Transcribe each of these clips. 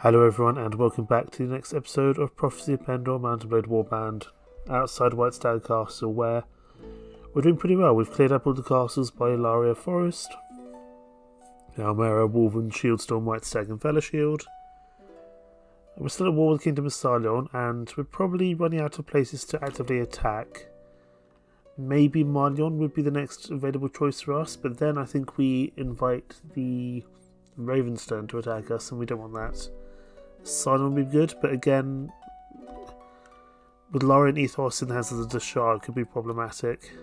Hello everyone and welcome back to the next episode of Prophecy of Pendor Mountain Blade Warband outside Whitestag Castle, where we're doing pretty well. We've cleared up all the castles by Ilaria Forest, Almera, Wolven, Shieldstorm, Whitestag and Fellowshield. We're still at war with the Kingdom of Sarleon and we're probably running out of places to actively attack. Maybe Marlion would be the next available choice for us, but then I think we invite the Ravenstone to attack us and we don't want that. Sidon would be good, but again, with Lorien Ethos in the hands of the Shard could be problematic.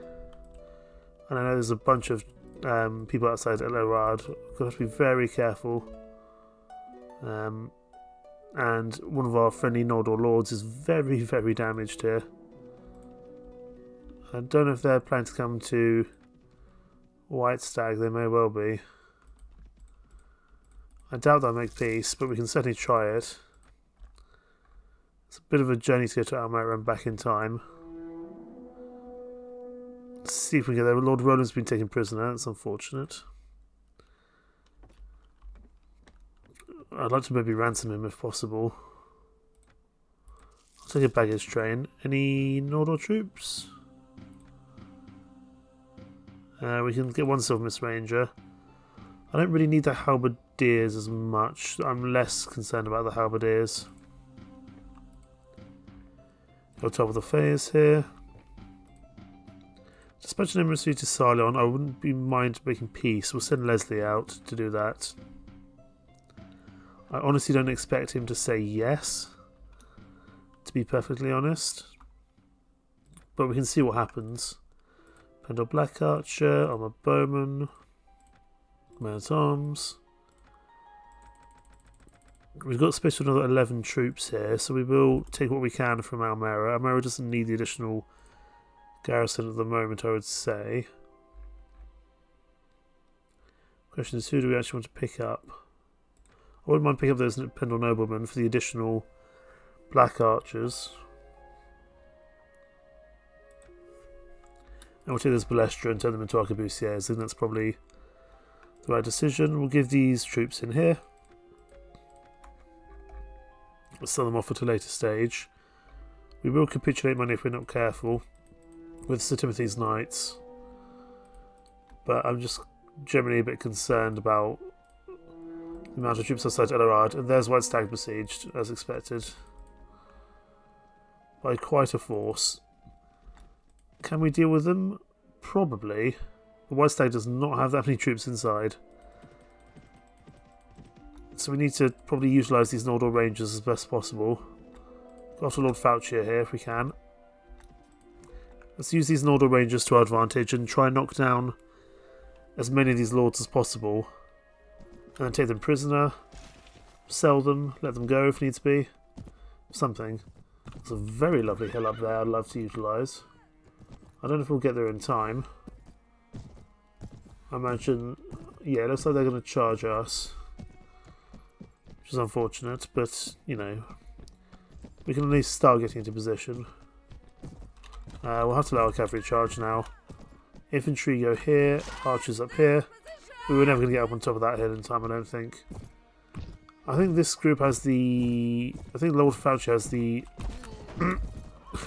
And I know there's a bunch of people outside Elorad. We've got to be very careful. And one of our friendly Noldor Lords is very, very damaged here. I don't know if they're planning to come to Whitestag, they may well be. I doubt they'll make peace, but we can certainly try it. It's a bit of a journey to go to Almera and back in time. Let's see if we can get there. Lord Roland's been taken prisoner, that's unfortunate. I'd like to maybe ransom him if possible. I'll take a baggage train. Any Noldor troops? We can get one Silvermist Ranger. I don't really need the Halberdiers as much. I'm less concerned about the Halberdiers. Go top of the Fays here. Dispatch an emissary to Sarleon. I wouldn't be mind making peace. We'll send Leslie out to do that. I honestly don't expect him to say yes, to be perfectly honest. But we can see what happens. Pendor Black Archer, Armor Bowman, Man at Arms. We've got space for another 11 troops here, so we will take what we can from Almera. Almera doesn't need the additional garrison at the moment, I would say. Question is, who do we actually want to pick up? I wouldn't mind picking up those Pendor Noblemen for the additional Black Archers. And we'll take this Balestra and turn them into Arquebusiers. I think that's probably the right decision. We'll give these troops in here. We'll sell them off at a later stage. We will capitulate money if we're not careful with Sir Timothy's Knights. But I'm just generally a bit concerned about the amount of troops outside Elorad. And there's Whitestag besieged, as expected, by quite a force. Can we deal with them? Probably. The Whitestag does not have that many troops inside. So we need to probably utilise these Noldor Rangers as best possible. Go after Lord Fouchier here if we can. Let's use these Noldor Rangers to our advantage and try and knock down as many of these lords as possible. And then take them prisoner. Sell them. Let them go if needs be. Something. There's a very lovely hill up there I'd love to utilise. I don't know if we'll get there in time. I imagine, yeah, it looks like they're going to charge us, which is unfortunate, but, you know, we can at least start getting into position. We'll have to let our cavalry charge now. Infantry go here, archers up here. We were never going to get up on top of that hill in time, I don't think. I think this group has the... I think Lord Fouchier has the... I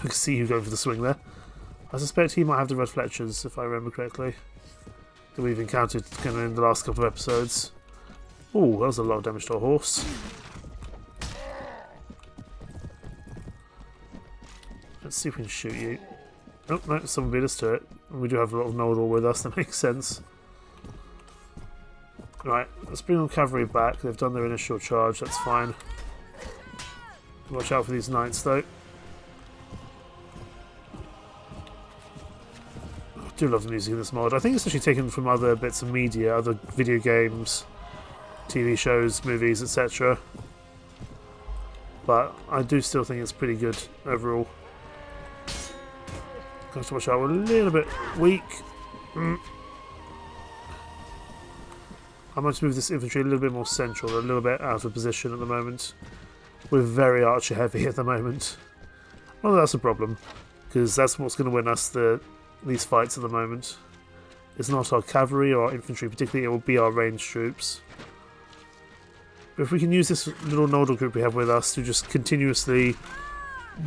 can see you going for the swing there. I suspect he might have the Red Fletchers, if I remember correctly, that we've encountered kind of in the last couple of episodes. Oh, that was a lot of damage to our horse. Let's see if we can shoot you. Oh, no, someone beat us to it. We do have a lot of Noldor with us, that makes sense. Right, let's bring our cavalry back. They've done their initial charge, that's fine. Watch out for these knights, though. I do love the music in this mod. I think it's actually taken from other bits of media, other video games, TV shows, movies, etc. But I do still think it's pretty good overall. Got to watch out, we're a little bit weak. I might move this infantry a little bit more central, a little bit out of position at the moment. We're very archer heavy at the moment. Well, that's a problem, because that's what's going to win us these fights at the moment. It's not our cavalry or our infantry particularly, it will be our ranged troops. But if we can use this little Noldor group we have with us to just continuously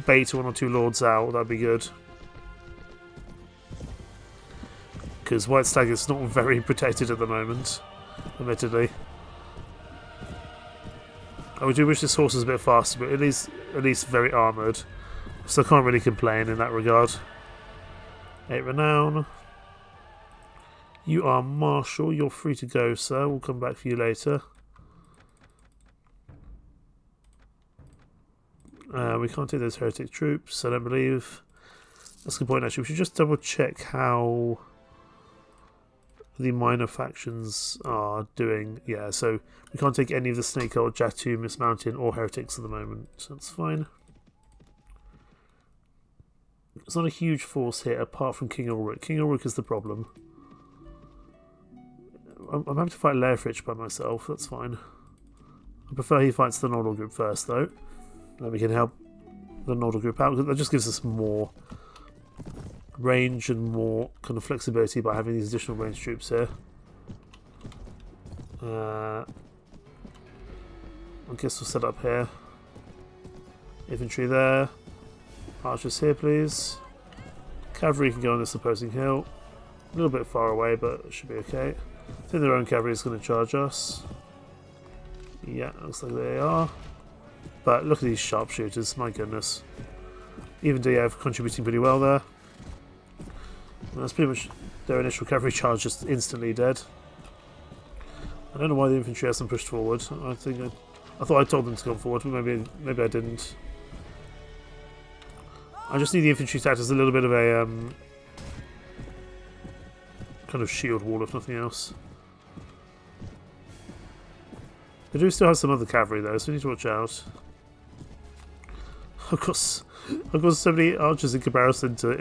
bait 1 or 2 lords out, that'd be good. Because Whitestag is not very protected at the moment, admittedly. I do wish this horse was a bit faster, but at least very armoured. So I can't really complain in that regard. 8 renown. You are Marshal. You're free to go, sir. We'll come back for you later. We can't take those heretic troops, I don't believe. That's a good point, actually. We should just double check how the minor factions are doing. Yeah, so we can't take any of the Snakehold, Jatu, Miss Mountain, or heretics at the moment. So that's fine. It's not a huge force here, apart from King Ulrich. King Ulrich is the problem. I'm having to fight Leofrich by myself, that's fine. I prefer he fights the Noldor group first, though. Then we can help the Noldor group out, because that just gives us more range and more kind of flexibility by having these additional range troops here. I guess we'll set up here. Infantry there. Archers here, please. Cavalry can go on this opposing hill. A little bit far away, but it should be okay. I think their own cavalry is going to charge us. Yeah, looks like they are. But look at these sharpshooters, my goodness. Even Diev contributing pretty well there. And that's pretty much their initial cavalry charge, just instantly dead. I don't know why the infantry hasn't pushed forward. I thought I told them to come forward, but maybe I didn't. I just need the infantry to act as a little bit of a kind of shield wall, if nothing else. They do still have some other cavalry though, so we need to watch out. I've got so many archers in comparison to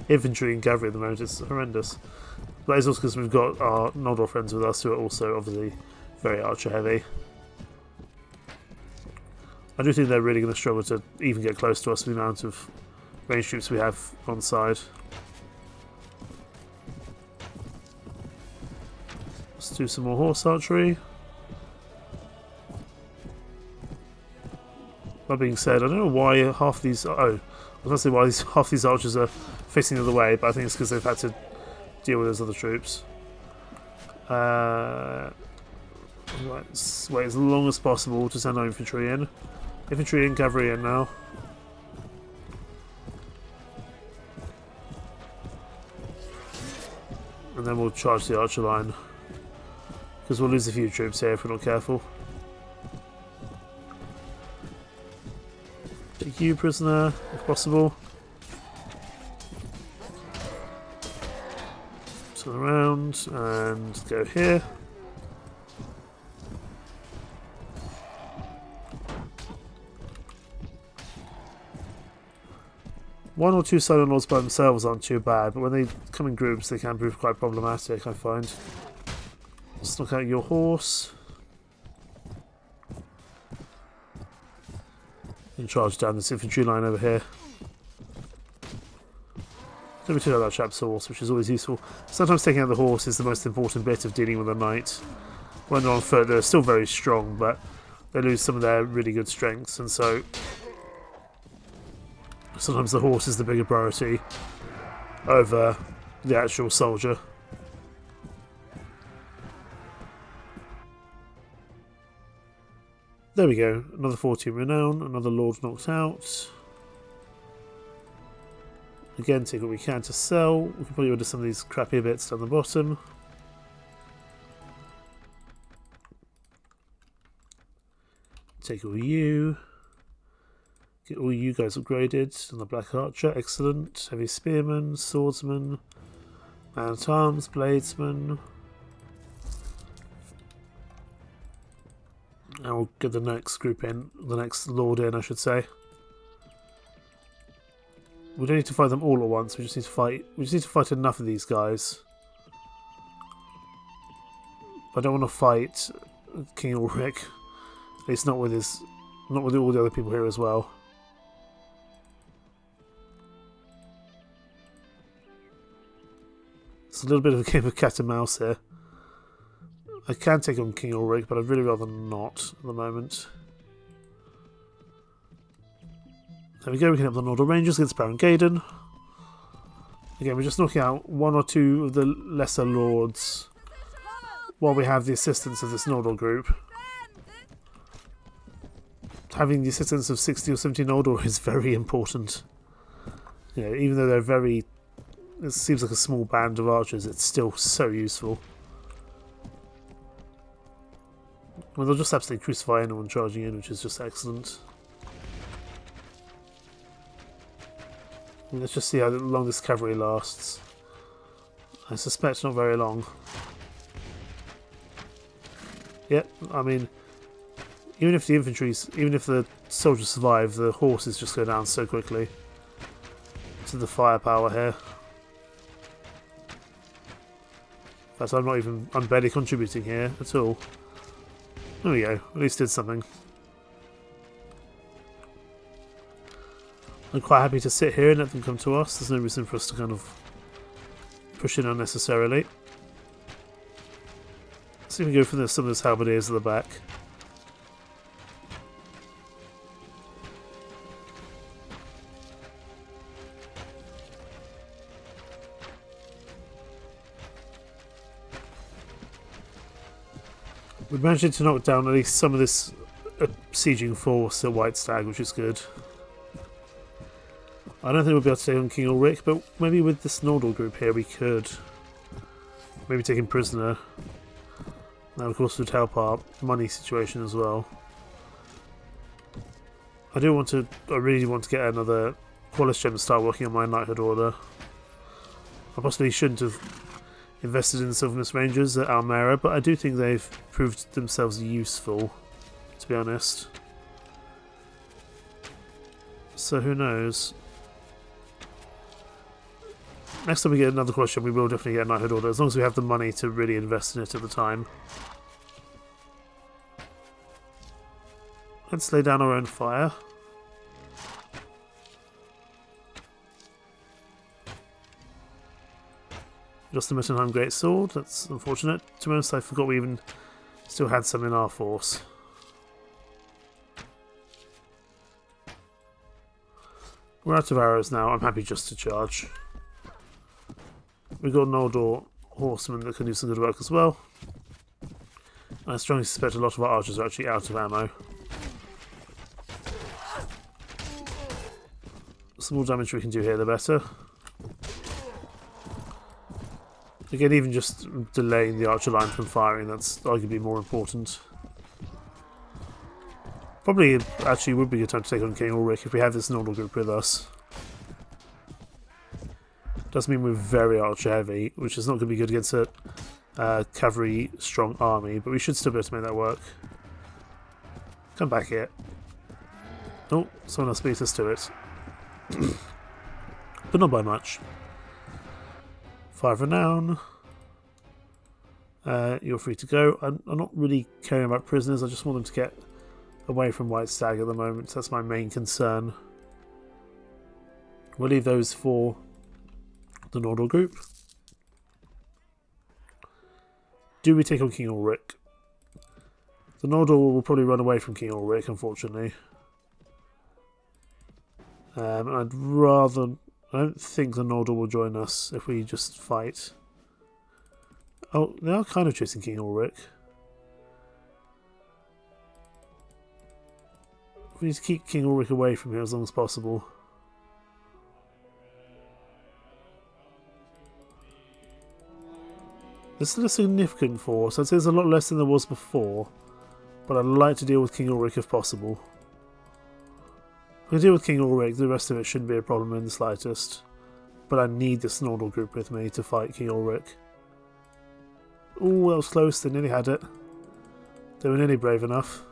infantry and cavalry at the moment. It's horrendous. But it's also because we've got our Noldor friends with us who are also obviously very archer heavy. I do think they're really going to struggle to even get close to us with the amount of range troops we have on side. Let's do some more horse archery. That being said, I don't know why half these... Oh, I was going to say why half these archers are facing the other way, but I think it's because they've had to deal with those other troops. Let's wait as long as possible to send our infantry in. Infantry and cavalry in now. And then we'll charge the archer line. Because we'll lose a few troops here if we're not careful. Take you prisoner, if possible. Turn around and go here. One or two Silent Lords by themselves aren't too bad, but when they come in groups they can prove quite problematic, I find. Let's knock out your horse. And charge down this infantry line over here. Then we took out that chap's horse, which is always useful. Sometimes taking out the horse is the most important bit of dealing with a knight. When they're on foot, they're still very strong, but they lose some of their really good strengths, and so sometimes the horse is the bigger priority over the actual soldier. There we go, another 14 renown, another lord knocked out. Again, take what we can to sell. We can probably order some of these crappy bits down the bottom. Take all you. Get all you guys upgraded. And the Black Archer, excellent. Heavy Spearman, Swordsman, Man at Arms, Bladesman. And we'll get the next group in, the next lord in, I should say. We don't need to fight them all at once. We just need to fight enough of these guys. I don't want to fight King Ulrich. At least not with all the other people here as well. It's a little bit of a game of cat and mouse here. I can take on King Ulrich, but I'd really rather not at the moment. There we go, we can have the Nordal Rangers against Baron Gaden. Again, we're just knocking out one or two of the lesser lords while we have the assistance of this Nordal group. Having the assistance of 60 or 70 Nordal is very important. You know, even though they're very... It seems like a small band of archers, it's still so useful. Well, they'll just absolutely crucify anyone charging in, which is just excellent. Let's just see how long this cavalry lasts. I suspect not very long. Yep, I mean, even if the soldiers survive, the horses just go down so quickly. To the firepower here. In fact, I'm barely contributing here at all. There we go, at least did something. I'm quite happy to sit here and let them come to us. There's no reason for us to kind of push in unnecessarily. Let's see if we go for some of those halberdiers at the back. We managed to knock down at least some of this sieging force at Whitestag, which is good. I don't think we'll be able to take on King Ulrich, but maybe with this Nordal group here we could. Maybe take him prisoner. That of course would help our money situation as well. I really want to get another Qualis gem to start working on my knighthood order. I possibly shouldn't have invested in the Silvermist Rangers at Almera, but I do think they've proved themselves useful, to be honest. So who knows? Next time we get another Qualis gem, we will definitely get a knighthood order, as long as we have the money to really invest in it at the time. Let's lay down our own fire. Just the Mittenheim Greatsword, that's unfortunate. To be honest, I forgot we even still had some in our force. We're out of arrows now, I'm happy just to charge. We've got Noldor horsemen that can do some good work as well. I strongly suspect a lot of our archers are actually out of ammo. The more damage we can do here, the better. Again, even just delaying the archer line from firing, that's arguably more important. Probably actually would be a good time to take on King Ulrich if we have this Nordal group with us. Does mean we're very archer heavy, which is not going to be good against a cavalry strong army, but we should still be able to make that work. Come back here. Oh, someone else beat us to it. But not by much. 5 renown. You're free to go. I'm not really caring about prisoners, I just want them to get away from Whitestag at the moment. That's my main concern. We'll leave those for the Nordal group. Do we take on King Ulrich? The Nordal will probably run away from King Ulrich, unfortunately. I don't think the Nordal will join us if we just fight. Oh, they are kind of chasing King Ulrich. We need to keep King Ulrich away from here as long as possible. There's still a significant force. I'd say there's a lot less than there was before, but I'd like to deal with King Ulrich if possible. If I deal with King Ulrich, the rest of it shouldn't be a problem in the slightest. But I need this Nordal group with me to fight King Ulrich. Ooh, that was close, they nearly had it. They were nearly brave enough.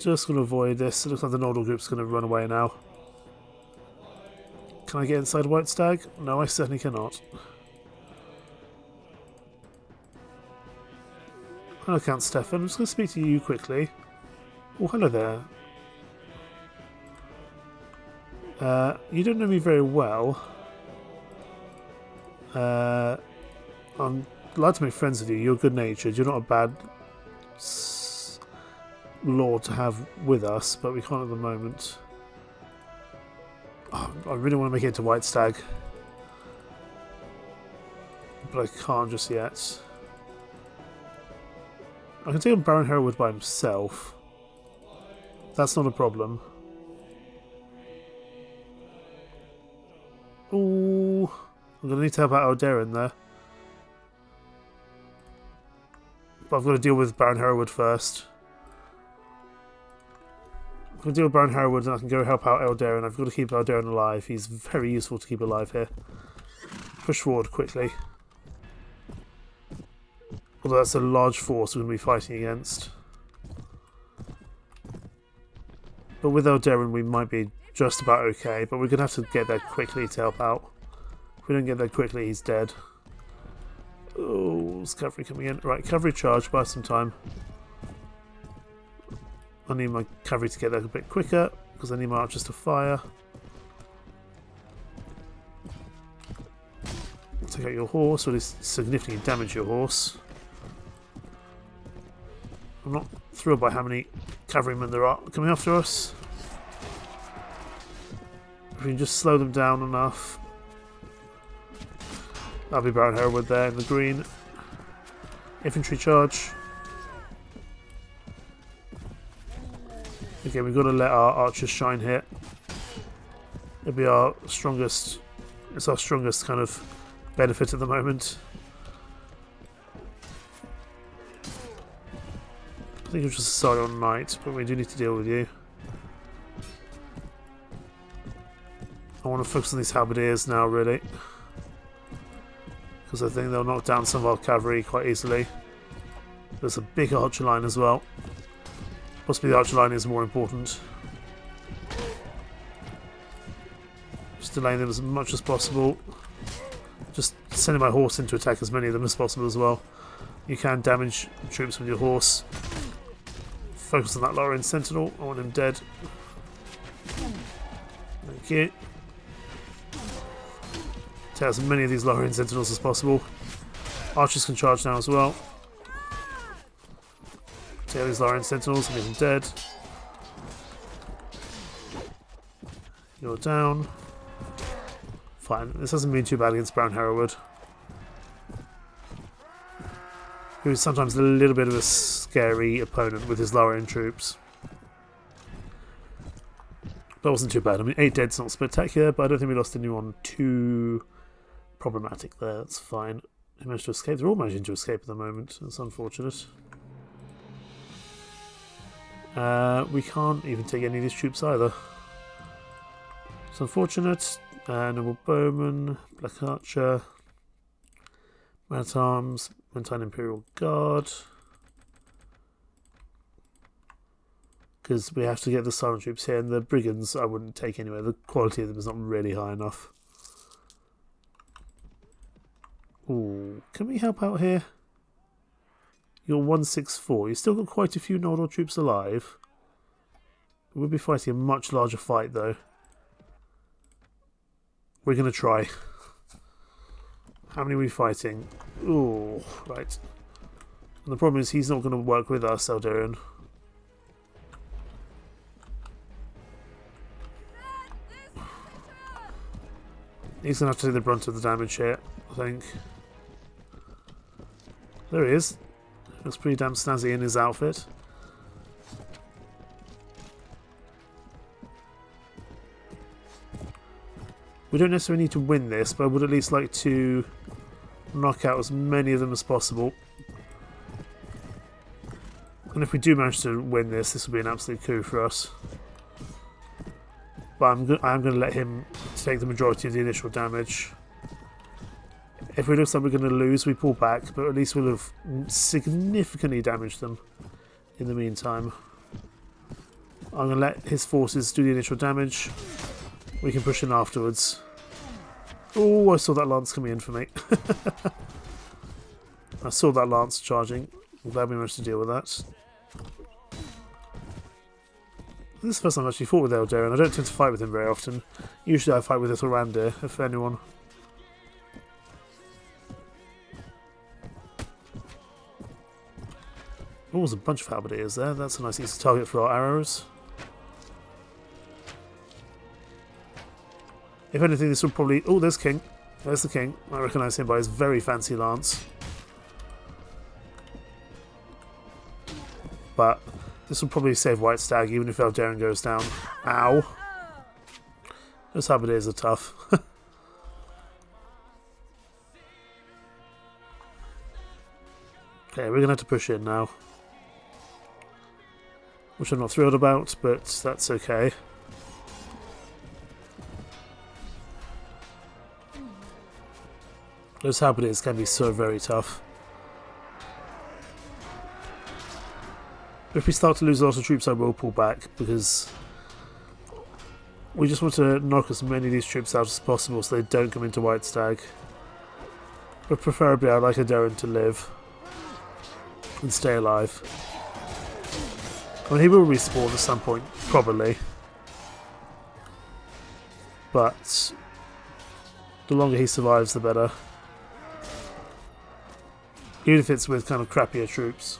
Just going to avoid this. It looks like the Nordal group's going to run away now. Can I get inside Whitestag? No, I certainly cannot. Hello, Count Stefan. I'm just going to speak to you quickly. Oh, hello there. You don't know me very well. I'd like to make friends with you. You're good-natured. You're not a bad lord to have with us, but we can't at the moment. Oh, I really want to make it to Whitestag, but I can't just yet. I can take on Baron Hereward by himself. That's not a problem. Ooh, I'm going to need to help out Eldarin there. But I've got to deal with Baron Hereward first. I'm going to deal with Baron Hereward and I can go help out Eldarin. I've got to keep Eldarin alive. He's very useful to keep alive here. Push forward quickly. Although that's a large force we're going to be fighting against. But with Eldarin we might be just about okay, but we're going to have to get there quickly to help out. If we don't get there quickly, he's dead. Oh, there's cavalry coming in. Right, cavalry charge, buy some time. I need my cavalry to get there a bit quicker, because I need my archers to fire. Take out your horse, or at least significantly damage your horse. I'm not thrilled by how many cavalrymen there are coming after us. If we can just slow them down enough. That'll be Baron Hereward there in the green. Infantry charge. Okay, we've got to let our archers shine here. It'll be our strongest. It's our strongest kind of benefit at the moment. I think it was just a Scion Knight, but we do need to deal with you. I want to focus on these halberdiers now, really. Because I think they'll knock down some of our cavalry quite easily. There's a big archer line as well. Possibly the archer line is more important. Just delaying them as much as possible. Just sending my horse in to attack as many of them as possible as well. You can damage troops with your horse. Focus on that Lorraine Sentinel. I want him dead. Thank you. Take as many of these Lorraine Sentinels as possible. Archers can charge now as well. Take these Lorraine Sentinels and make them dead. You're down. Fine. This hasn't been too bad against Baron Hereward. He was sometimes a little bit of a scary opponent with his Lorraine troops. That wasn't too bad. I mean, 8 dead's not spectacular, but I don't think we lost anyone too problematic there. That's fine. He managed to escape. They're all managing to escape at the moment. That's unfortunate. We can't even take any of these troops either. It's unfortunate. Noble Bowman, Black Archer, Man at Arms, Montane Imperial Guard. Because we have to get the silent troops here, and the brigands I wouldn't take anyway. The quality of them is not really high enough. Ooh, can we help out here? You're 164. You've still got quite a few Noldor troops alive. We'll be fighting a much larger fight though. We're going to try. How many are we fighting? Ooh, right. And the problem is he's not going to work with us, Eldarin. He's going to have to take the brunt of the damage here, I think. There he is. Looks pretty damn snazzy in his outfit. We don't necessarily need to win this, but I would at least like to knock out as many of them as possible. And if we do manage to win this, this will be an absolute coup for us. But I'm going to let him take the majority of the initial damage. If it looks like we're going to lose, we pull back, but at least we'll have significantly damaged them in the meantime. I'm going to let his forces do the initial damage. We can push in afterwards. Oh, I saw that lance coming in for me. I saw that lance charging. I'm glad we managed to deal with that. This is the first time I've actually fought with Eldarin. I don't tend to fight with him very often. Usually I fight with Huithril, if anyone. Oh, there's a bunch of halberdiers there. That's a nice easy target for our arrows. If anything, this will probably... Oh, there's King. There's the King. I recognise him by his very fancy lance. But this will probably save Whitestag, even if Eldarion goes down. Ow. Those halberdiers are tough. Okay, we're going to have to push in now. Which I'm not thrilled about, but that's okay. Those halberdiers can be so very tough. If we start to lose a lot of troops, I will pull back, because we just want to knock as many of these troops out as possible so they don't come into Whitestag. But preferably I'd like Eldarion to live and stay alive. I mean, he will respawn at some point, probably. But the longer he survives, the better. Even if it's with kind of crappier troops.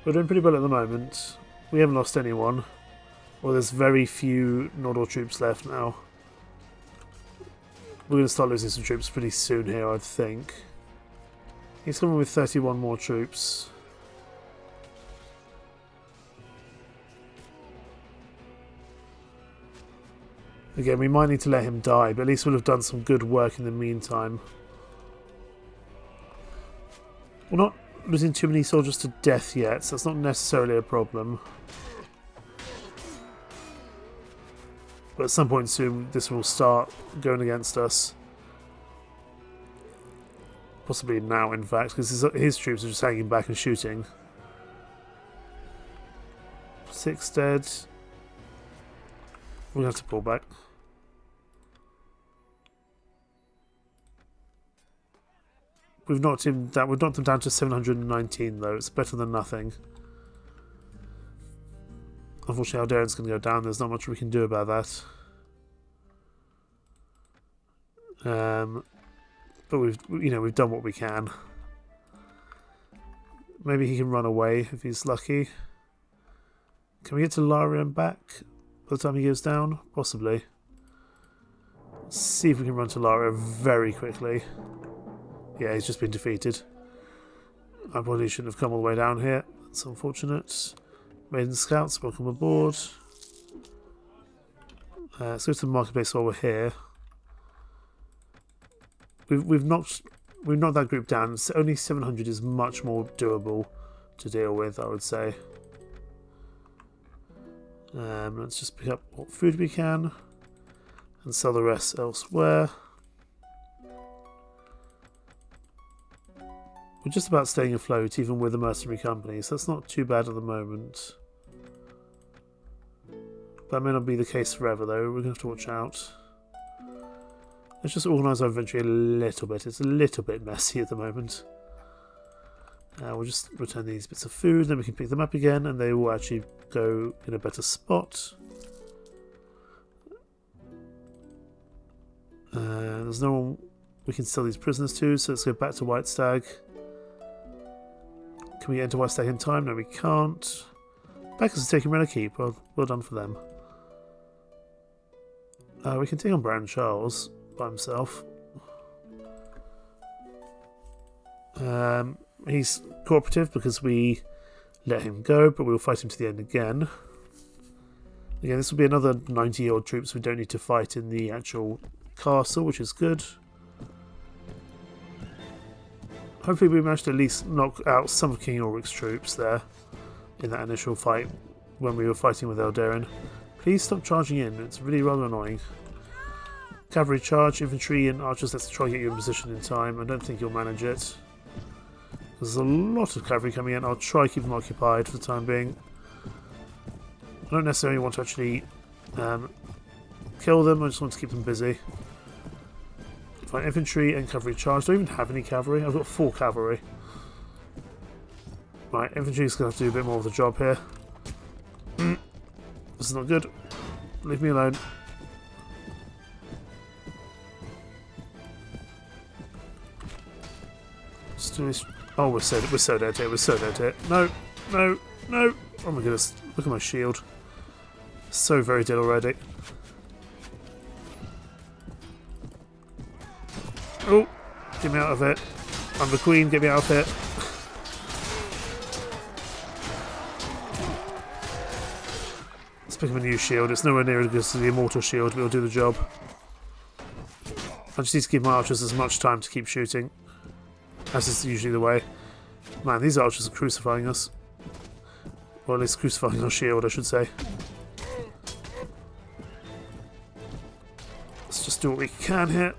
We're doing pretty well at the moment. We haven't lost anyone. Well, there's very few Nordor troops left now. We're going to start losing some troops pretty soon here, I think. He's coming with 31 more troops. Again, we might need to let him die, but at least we'll have done some good work in the meantime. We're not losing too many soldiers to death yet, so that's not necessarily a problem. But at some point soon, this will start going against us. Possibly now, in fact, because his troops are just hanging back and shooting. 6 dead. We're going to have to pull back. We've knocked him down. We've knocked them down to 719, though. It's better than nothing. Unfortunately, Aldarion's going to go down. There's not much we can do about that. But we've done what we can. Maybe he can run away if he's lucky. Can we get to Larian back by the time he goes down? Possibly. Let's see if we can run to Laria very quickly. Yeah, he's just been defeated. I probably shouldn't have come all the way down here. That's unfortunate. Maiden Scouts, welcome aboard. Let's go to the marketplace while we're here. We've knocked that group down. Only 700 is much more doable to deal with, I would say. Let's just pick up what food we can and sell the rest elsewhere. We're just about staying afloat, even with the mercenary company, so that's not too bad at the moment. That may not be the case forever, though. We're going to have to watch out. Let's just organise our inventory a little bit. It's a little bit messy at the moment. We'll just return these bits of food, then we can pick them up again, and they will actually go in a better spot. There's no one we can sell these prisoners to, so let's go back to Whitestag. Can we get into Whitestag in time? No, we can't. Beckers are taking Renner Keep. Well done for them. We can take on Baron Charles by himself. He's cooperative because we let him go, but we'll fight him to the end again. Again, this will be another 90-odd troops we don't need to fight in the actual castle, which is good. Hopefully we managed to at least knock out some of King Ulrich's troops there in that initial fight when we were fighting with Eldarion. Please stop charging in, it's really rather annoying. Cavalry charge, infantry and archers, let's try and get you in position in time. I don't think you'll manage it. There's a lot of cavalry coming in. I'll try to keep them occupied for the time being. I don't necessarily want to actually kill them, I just want to keep them busy. Fine, infantry and cavalry charge. Do I even have any cavalry? I've got 4 cavalry. Right, infantry's going to have to do a bit more of the job here. This is not good. Leave me alone. Oh, we're so dead here. We're so dead here. No, no, no. Oh my goodness. Look at my shield. So very dead already. Oh, get me out of it. I'm the queen. Get me out of it. Let's pick up a new shield. It's nowhere near as good as the immortal shield, but it'll do the job. I just need to give my archers as much time to keep shooting, as is usually the way. Man, these archers are crucifying us. Or at least crucifying our shield, I should say. Let's just do what we can here.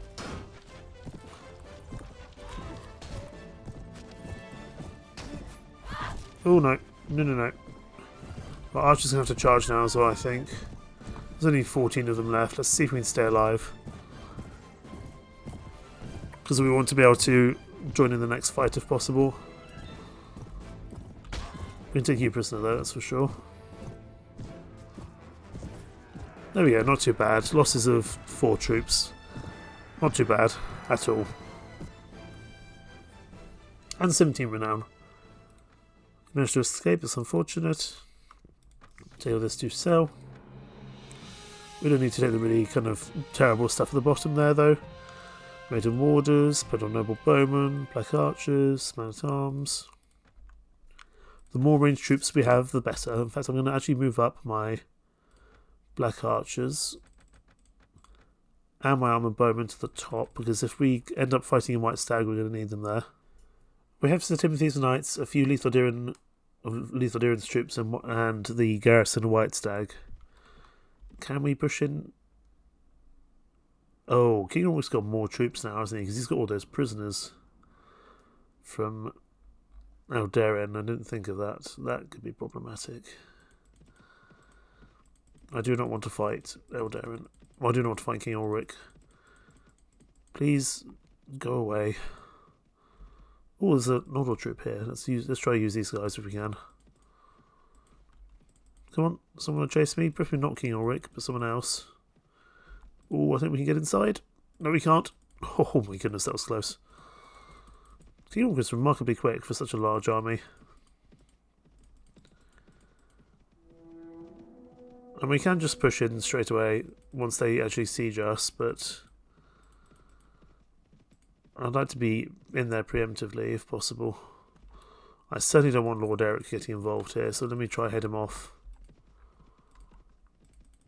Oh no, no, no, no. Well, archers going to have to charge now as well, I think. There's only 14 of them left. Let's see if we can stay alive. Because we want to be able to join in the next fight if possible. We can take you prisoner though, that's for sure. There we go, not too bad. Losses of 4 troops. Not too bad at all. And 17 renown. Managed to escape, it's unfortunate. Take all this to sell. We don't need to take the really kind of terrible stuff at the bottom there though. Maiden Warders, Pendor Noble Bowmen, Black Archers, Man at Arms. The more ranged troops we have, the better. In fact, I'm going to actually move up my Black Archers and my Armoured Bowmen to the top, because if we end up fighting in Whitestag, we're going to need them there. We have Sir Timothy's Knights, a few Lethal Deeran's troops, and the garrison of Whitestag. Can we push in? Oh, King Ulrich's got more troops now, hasn't he? Because he's got all those prisoners from Eldarin. I didn't think of that. That could be problematic. I do not want to fight Eldarin. Well, I do not want to fight King Ulrich. Please go away. Oh, there's a Nodal troop here. Let's try to use these guys if we can. Come on, someone will chase me. Preferably not King Ulrich, but someone else. Oh, I think we can get inside. No, we can't. Oh my goodness, that was close. King Ulrich is remarkably quick for such a large army. And we can just push in straight away once they actually siege us, but I'd like to be in there preemptively if possible. I certainly don't want Lord Eric getting involved here, so let me try head him off.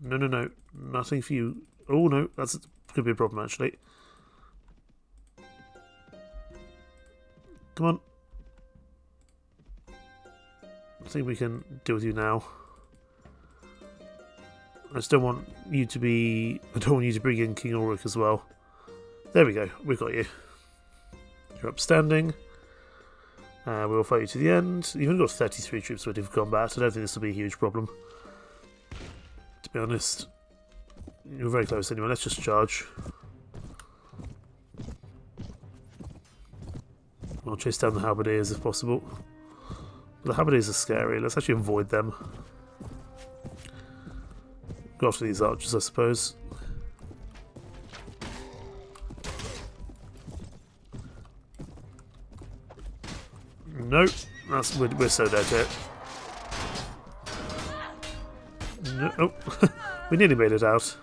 No, no, no. Nothing for you. Oh no, that could be a problem actually. Come on. I think we can deal with you now. I just don't want you to be... I don't want you to bring in King Ulrich as well. There we go, we've got you. You're upstanding. We'll fight you to the end. You've only got 33 troops ready for combat. I don't think this will be a huge problem. To be honest. You're very close anyway, let's just charge. I'll chase down the halberdiers if possible. The halberdiers are scary, let's actually avoid them. Go after these archers, I suppose. Nope, we're so dead here. No, oh, we nearly made it out.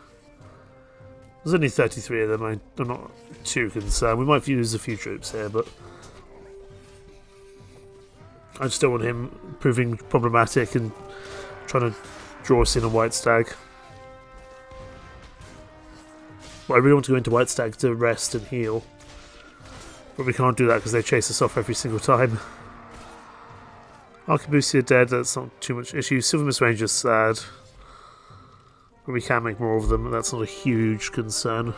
There's only 33 of them, I'm not too concerned. We might lose a few troops here, but I just don't want him proving problematic and trying to draw us in a Whitestag. Well, I really want to go into Whitestag to rest and heal, but we can't do that because they chase us off every single time. Arquebusier dead, that's not too much issue. Silvermist Ranger's sad, but we can make more of them, that's not a huge concern.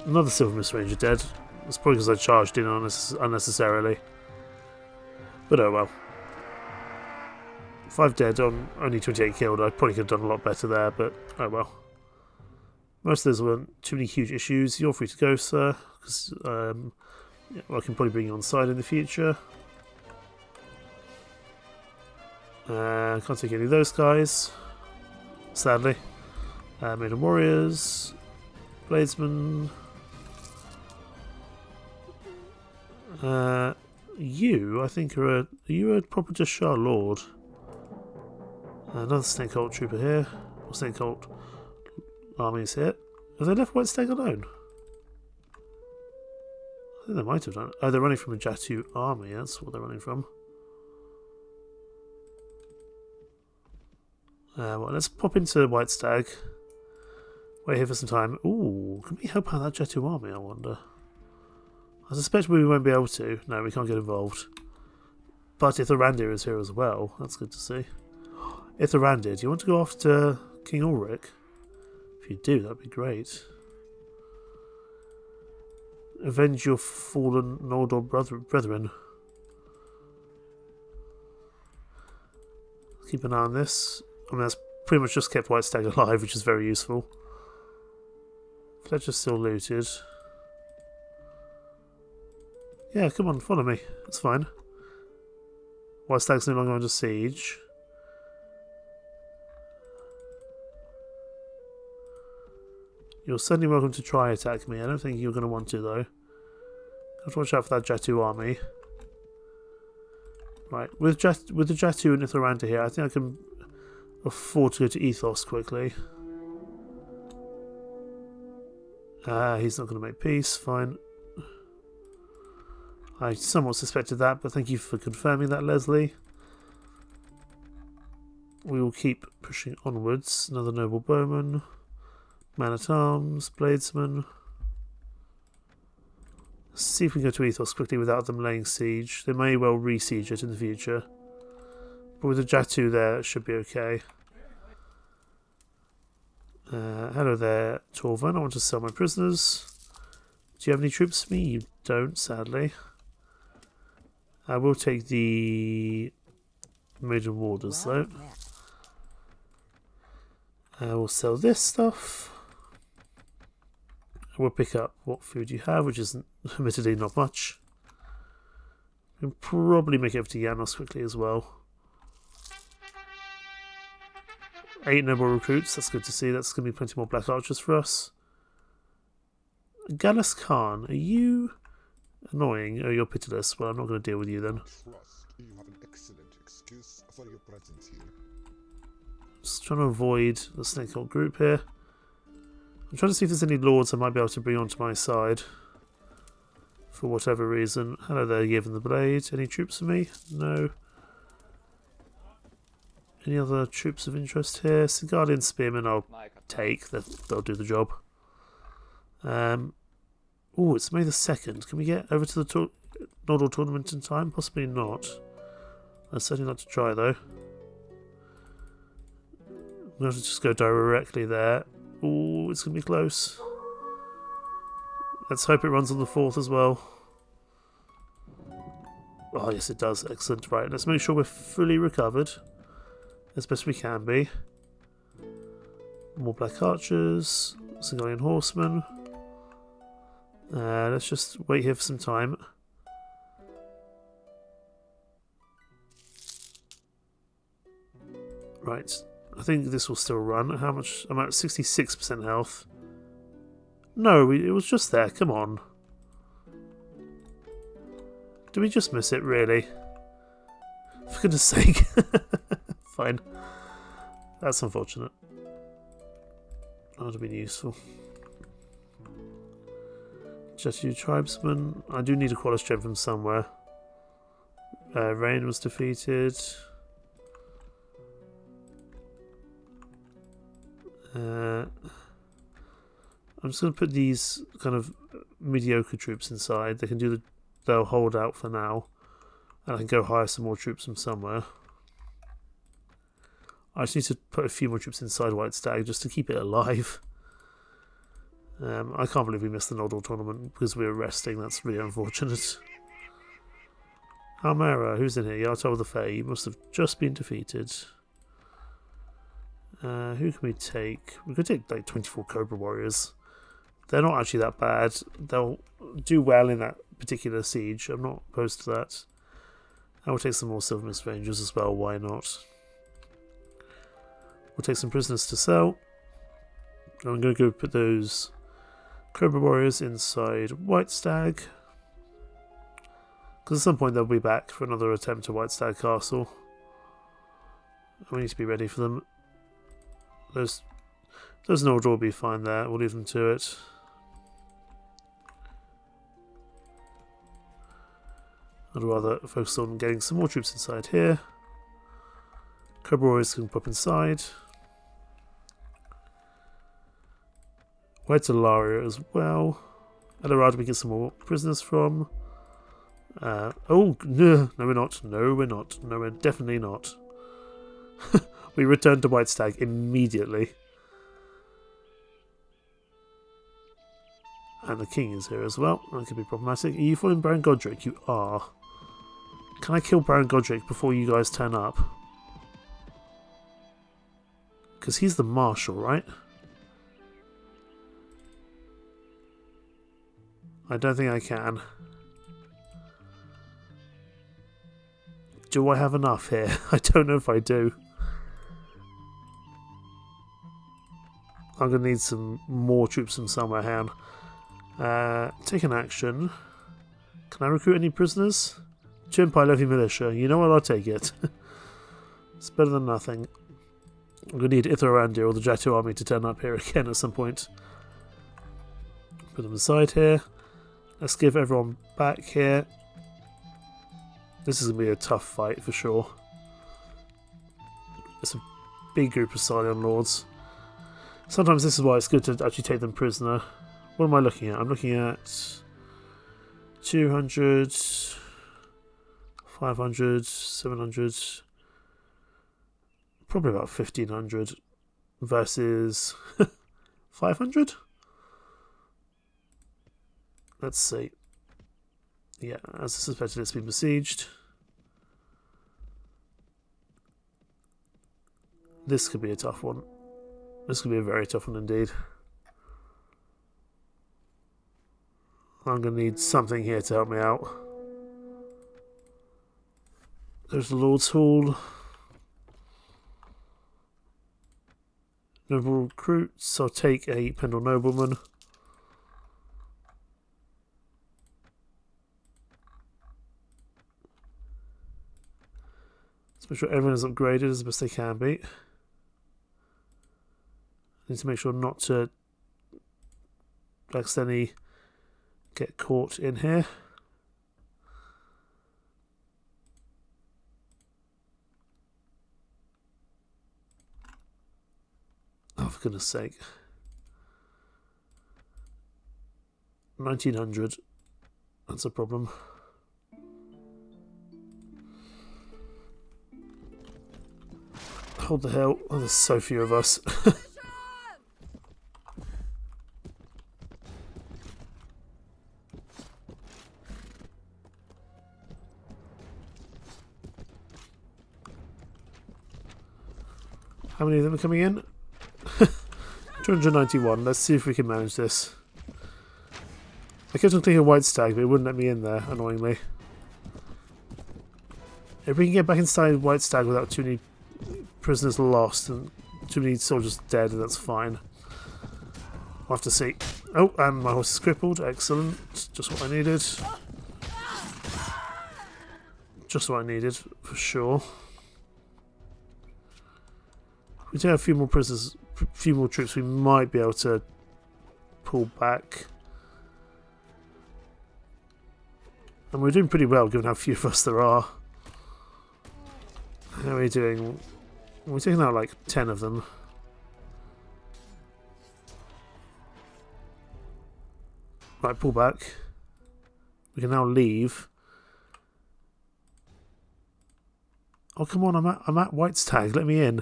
Another Silvermist Ranger dead. It's probably because I charged in unnecessarily. But oh well. 5 dead on only 28 killed. I probably could have done a lot better there, but oh well. Most of those weren't too many huge issues. You're free to go, sir, because yeah, well, I can probably bring you on side in the future. Can't take any of those guys, sadly. Maiden Warriors, Bladesmen. You, I think, are you a proper Dashar Lord? Another Snake Cult trooper here. Or Snake Cult armies here. Have they left Whitestag alone? I think they might have done. Oh, they're running from a Jatu army. That's what they're running from. Well, let's pop into Whitestag. Wait here for some time. Ooh, can we help out that Jatu army, I wonder? I suspect we won't be able to. No, we can't get involved. But if Ithrandir is here as well, that's good to see. Ithrandir, do you want to go after King Ulrich? If you do, that'd be great. Avenge your fallen Noldor brethren. Keep an eye on this. I mean, that's pretty much just kept Whitestag alive, which is very useful. Fletcher's still looted. Yeah, come on, follow me. It's fine. Whitestag's no longer under siege. You're certainly welcome to try attack me. I don't think you're going to want to, though. Have to watch out for that Jatu army. Right, with the Jatu and Ithrandir here, I think I can afford to go to Ethos quickly. He's not going to make peace. Fine. I somewhat suspected that, but thank you for confirming that, Leslie. We will keep pushing onwards. Another noble bowman. Man-at-arms, bladesman. Let's see if we can go to Ethos quickly without them laying siege. They may well re-siege it in the future. But with the Jatu there, it should be okay. Hello there, Torvan. I want to sell my prisoners. Do you have any troops for me? You don't, sadly. I will take the Maiden Warders, though. We'll sell this stuff. We'll pick up what food you have, which is admittedly not much. We can probably make it over to Janos quickly as well. 8 noble recruits, that's good to see. That's going to be plenty more black archers for us. Gallus Khan, are you annoying? Oh, you're pitiless. Well, I'm not going to deal with you then. You have an excellent excuse for your presence here. Just trying to avoid the Snake Cult group here. I'm trying to see if there's any lords I might be able to bring onto my side. For whatever reason. Hello there, Yevon the Blade. Any troops for me? No. Any other troops of interest here? Guardian Spearmen I'll take. They'll do the job. Oh, it's May the 2nd. Can we get over to the Noldor tournament in time? Possibly not. I'd certainly like to try though. I'm going to just go directly there. Oh, it's going to be close. Let's hope it runs on the 4th as well. Oh, yes, it does. Excellent. Right, let's make sure we're fully recovered. As best we can be. More Black Archers. Singolian Horsemen. Let's just wait here for some time. Right. I think this will still run. How much? I'm at 66% health. No, it was just there. Come on. Did we just miss it, really? For goodness sake. Fine. That's unfortunate. That would have been useful. Jatu Tribesman. I do need a Qualis gem from somewhere. Rain was defeated. I'm just going to put these kind of mediocre troops inside. They can do they'll hold out for now. And I can go hire some more troops from somewhere. I just need to put a few more troops inside Whitestag just to keep it alive. I can't believe we missed the Noldor tournament because we were resting. That's really unfortunate. Almera, who's in here? Yartel the Fae. You must have just been defeated. Who can we take? We could take like 24 Cobra Warriors. They're not actually that bad. They'll do well in that particular siege. I'm not opposed to that. I will take some more Silver Mist Rangers as well. Why not? We'll take some prisoners to sell. I'm going to go put those Cobra Warriors inside Whitestag. Because at some point they'll be back for another attempt to Whitestag Castle. We need to be ready for them. There's an order will be fine there. We'll leave them to it. I'd rather focus on getting some more troops inside here. Cobra Warriors can pop inside. Where to Laria as well. Eldorado we get some more prisoners from. Oh, no, we're not. No, we're not. No, we're definitely not. We return to Whitestag immediately. And the king is here as well. That could be problematic. Are you following Baron Godric? You are. Can I kill Baron Godric before you guys turn up? Because he's the marshal, right? I don't think I can. Do I have enough here? I don't know if I do. I'm going to need some more troops from somewhere. Hang on. Take an action. Can I recruit any prisoners? 2 Empire Levy Militia. You know what? I'll take it. It's better than nothing. I'm going to need Huithril or the Jatu army to turn up here again at some point. Put them aside here. Let's give everyone back here. This is going to be a tough fight for sure. It's a big group of Scion Lords. Sometimes this is why it's good to actually take them prisoner. What am I looking at? I'm looking at 200, 500, 700, probably about 1500 versus 500? Let's see. Yeah, as I suspected, it's been besieged. This could be a tough one. This could be a very tough one indeed. I'm going to need something here to help me out. There's the Lord's Hall. Noble recruits. I'll take a Pendor nobleman. Let's make sure everyone is upgraded as best they can be. Need to make sure not to accidentally get caught in here. Oh, for goodness sake. 1900. That's a problem. Hold the hell. Oh, there's so few of us. How many of them are coming in? 291. Let's see if we can manage this. I kept on clicking Whitestag, but it wouldn't let me in there, annoyingly. If we can get back inside Whitestag without too many prisoners lost and too many soldiers dead, that's fine. We'll have to see. Oh, and my horse is crippled. Excellent. Just what I needed. Just what I needed, for sure. If we take a few more prisoners, a few more troops, we might be able to pull back. And we're doing pretty well given how few of us there are. How are we doing? We're taking out like 10 of them. Right, pull back. We can now leave. Oh come on! I'm at Whitestag. Let me in.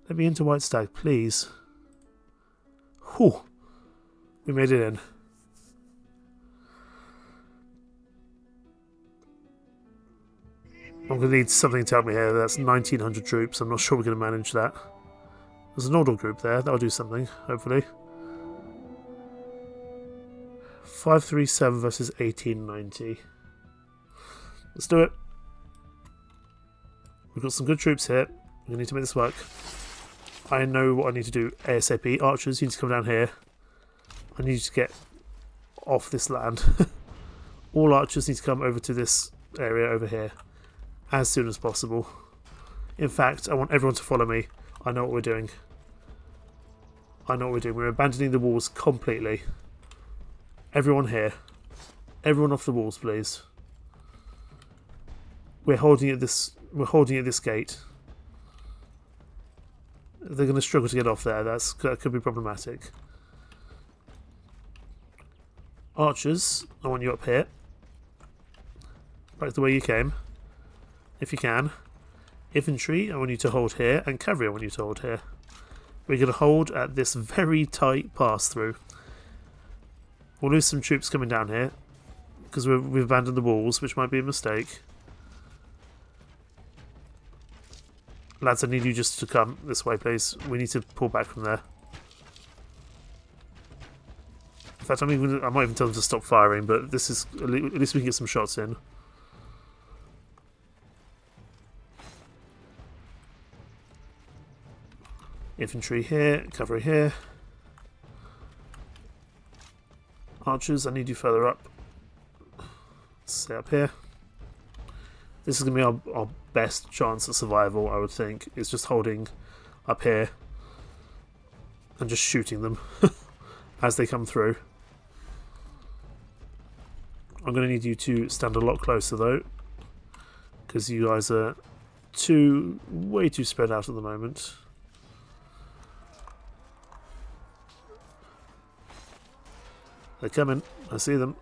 Let me into Whitestag, please. Whew. We made it in. I'm going to need something to help me here. That's 1900 troops. I'm not sure we're going to manage that. There's an order group there. That'll do something, hopefully. 537 versus 1890. Let's do it. We've got some good troops here. We need to make this work. I know what I need to do ASAP. Archers, you need to come down here. I need you to get off this land. All archers need to come over to this area over here as soon as possible. In fact, I want everyone to follow me. I know what we're doing. I know what we're doing. We're abandoning the walls completely. Everyone here. Everyone off the walls, please. We're holding at this gate. They're going to struggle to get off there. That could be problematic. Archers, I want you up here. Back the way you came. If you can. Infantry, I want you to hold here. And cavalry, I want you to hold here. We're going to hold at this very tight pass-through. We'll lose some troops coming down here. Because we've abandoned the walls, which might be a mistake. Lads, I need you just to come this way, please. We need to pull back from there. In fact, I might even tell them to stop firing, but this is at least we can get some shots in. Infantry here, cavalry here. Archers, I need you further up. Stay up here. This is going to be our best chance at survival, I would think. Is just holding up here and just shooting them as they come through. I'm going to need you to stand a lot closer though, because you guys are way too spread out at the moment. They're coming. I see them.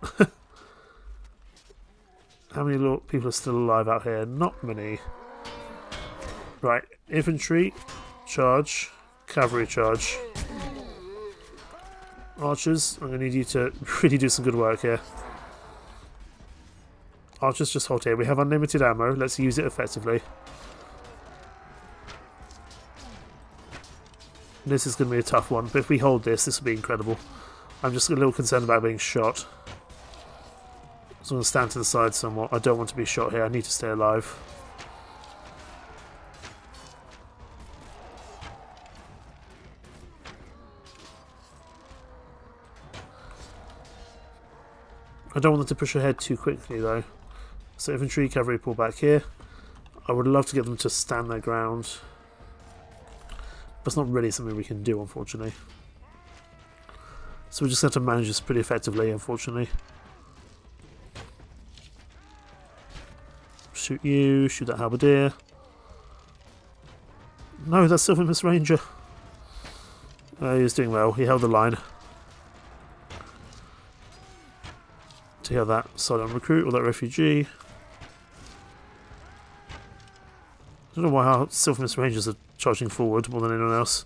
How many people are still alive out here? Not many. Right, infantry, charge, cavalry charge. Archers, I'm going to need you to really do some good work here. Archers, just hold here. We have unlimited ammo. Let's use it effectively. This is going to be a tough one, but if we hold this will be incredible. I'm just a little concerned about being shot. So I'm going to stand to the side somewhat. I don't want to be shot here. I need to stay alive. I don't want them to push ahead too quickly though. So infantry, cavalry pull back here. I would love to get them to stand their ground. But it's not really something we can do, unfortunately. So we just have to manage this pretty effectively, unfortunately. Shoot you, shoot that halberdier. No, that's still Miss Ranger. He was doing well, he held the line. To hear that silent recruit or that refugee. I don't know why our Silvermist Rangers are charging forward more than anyone else.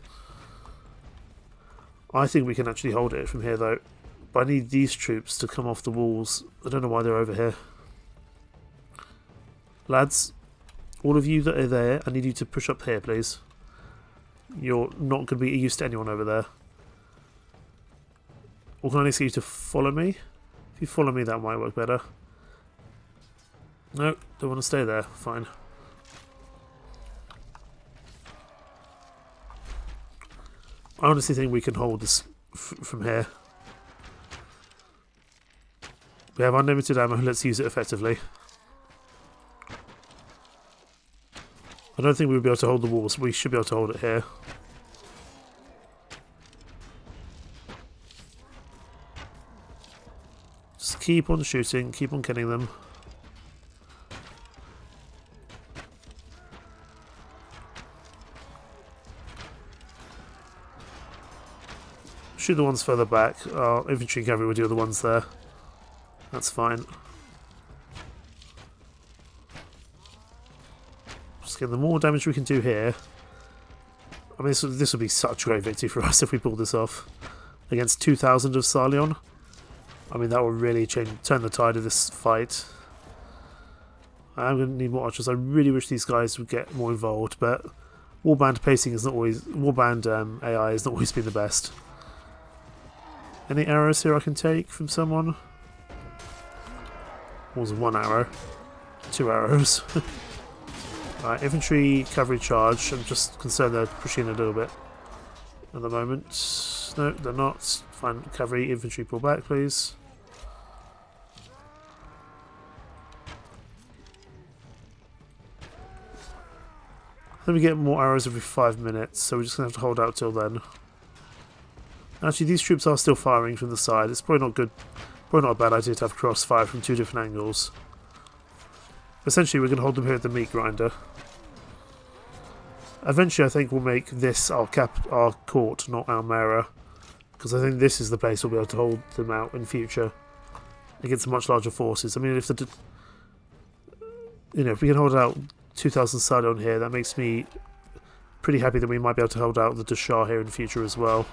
I think we can actually hold it from here though. But I need these troops to come off the walls. I don't know why they're over here. Lads, all of you that are there, I need you to push up here please. You're not going to be used to anyone over there. Or can I ask you to follow me? If you follow me that might work better. No, don't want to stay there. Fine. I honestly think we can hold this from here. We have unlimited ammo, let's use it effectively. I don't think we'll be able to hold the walls, we should be able to hold it here. Just keep on shooting, keep on killing them. Shoot the ones further back. Our infantry and cavalry will do the ones there. That's fine. Just get the more damage we can do here. I mean, this would be such a great victory for us if we pulled this off. Against 2,000 of Sarleon. I mean, that will really turn the tide of this fight. I'm going to need more archers. I really wish these guys would get more involved, but Warband pacing is not always... Warband AI has not always been the best. Any arrows here I can take from someone? Was one arrow. 2 arrows. Right, infantry, cavalry charge. I'm just concerned they're pushing a little bit at the moment. No, they're not. Fine, cavalry, infantry pull back, please. Then we get more arrows every 5 minutes, so we're just going to have to hold out till then. Actually, these troops are still firing from the side. It's probably not good, probably not a bad idea to have crossfire from 2 different angles. Essentially, we're going to hold them here at the meat grinder. Eventually, I think we'll make this our court, not Almera, because I think this is the place we'll be able to hold them out in future against much larger forces. I mean, if if we can hold out 2,000 Sidon here, that makes me pretty happy that we might be able to hold out the Dashar here in the future as well.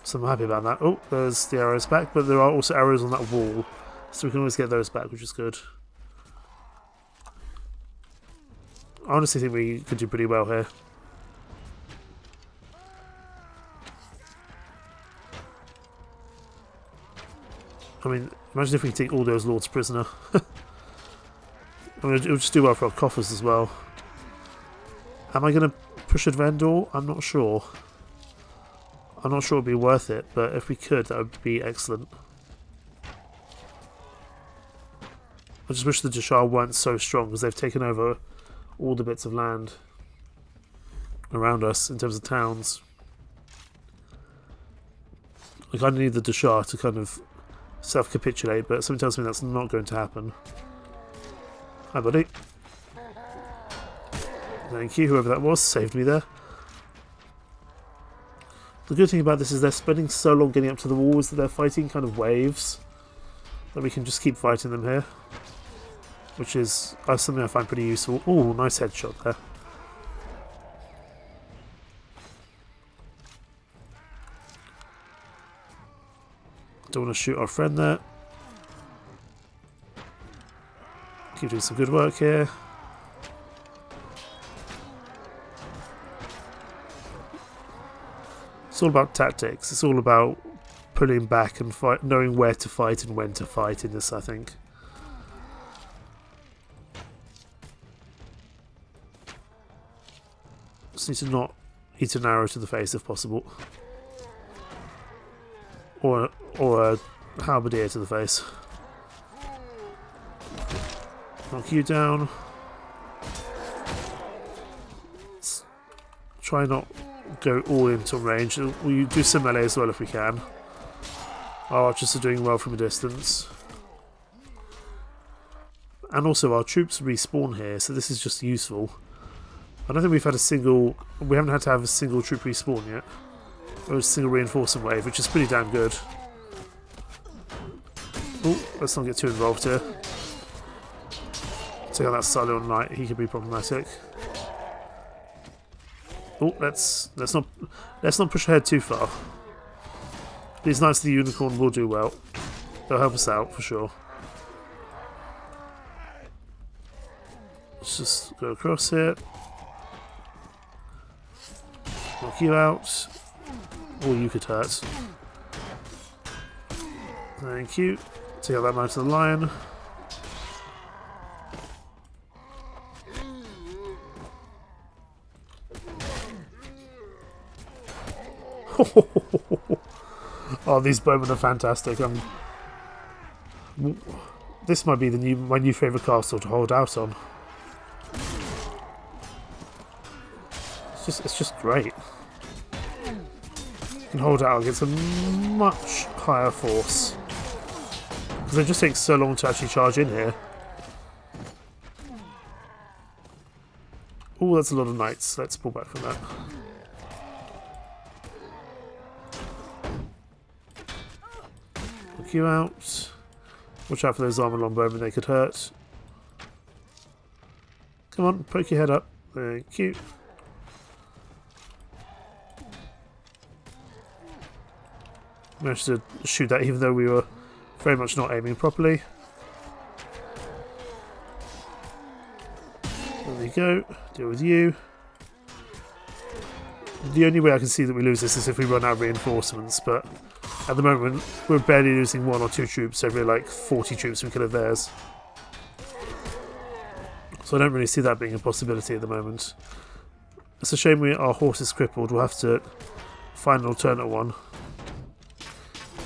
So I'm happy about that. Oh, there's the arrows back, but there are also arrows on that wall, so we can always get those back, which is good. I honestly think we could do pretty well here. I mean, imagine if we take all those lords prisoner. I mean, it'll just do well for our coffers as well. Am I going to push at Vendor? I'm not sure. I'm not sure it would be worth it, but if we could, that would be excellent. I just wish the Dashar weren't so strong, because they've taken over all the bits of land around us in terms of towns. Like, I need the Dashar to kind of self-capitulate, but something tells me that's not going to happen. Hi, buddy. Thank you, whoever that was, saved me there. The good thing about this is they're spending so long getting up to the walls that they're fighting kind of waves, that we can just keep fighting them here, which is something I find pretty useful. Oh, nice headshot there. Don't want to shoot our friend there. Keep doing some good work here. It's all about tactics. It's all about pulling back and knowing where to fight and when to fight in this, I think. Just need to not eat an arrow to the face if possible. Or a halberdier to the face. Knock you down. Let's try not go all into range. We'll do some melee as well if we can. Our archers are doing well from a distance. And also our troops respawn here, so this is just useful. I don't think we haven't had to have a single troop respawn yet. Or a single reinforcement wave, which is pretty damn good. Oh, let's not get too involved here. Take out that Silent Knight, he could be problematic. Oh, let's not push ahead too far. These Knights of the Unicorn will do well. They'll help us out for sure. Let's just go across here. Knock you out. Or you could hurt. Thank you. Take out that Knight of the Lion. Oh, these bowmen are fantastic. This might be my new favourite castle to hold out on. It's just great. You can hold out against a much higher force. Because it just takes so long to actually charge in here. Oh, that's a lot of knights. Let's pull back from that. Knock you out. Watch out for those armor longbowmen, they could hurt. Come on, poke your head up. Thank you. Managed to shoot that even though we were very much not aiming properly. There we go. Deal with you. The only way I can see that we lose this is if we run out of reinforcements, but at the moment we're barely losing 1 or 2 troops over like 40 troops we kill of theirs. So I don't really see that being a possibility at the moment. It's a shame our horse is crippled. We'll have to find an alternate one.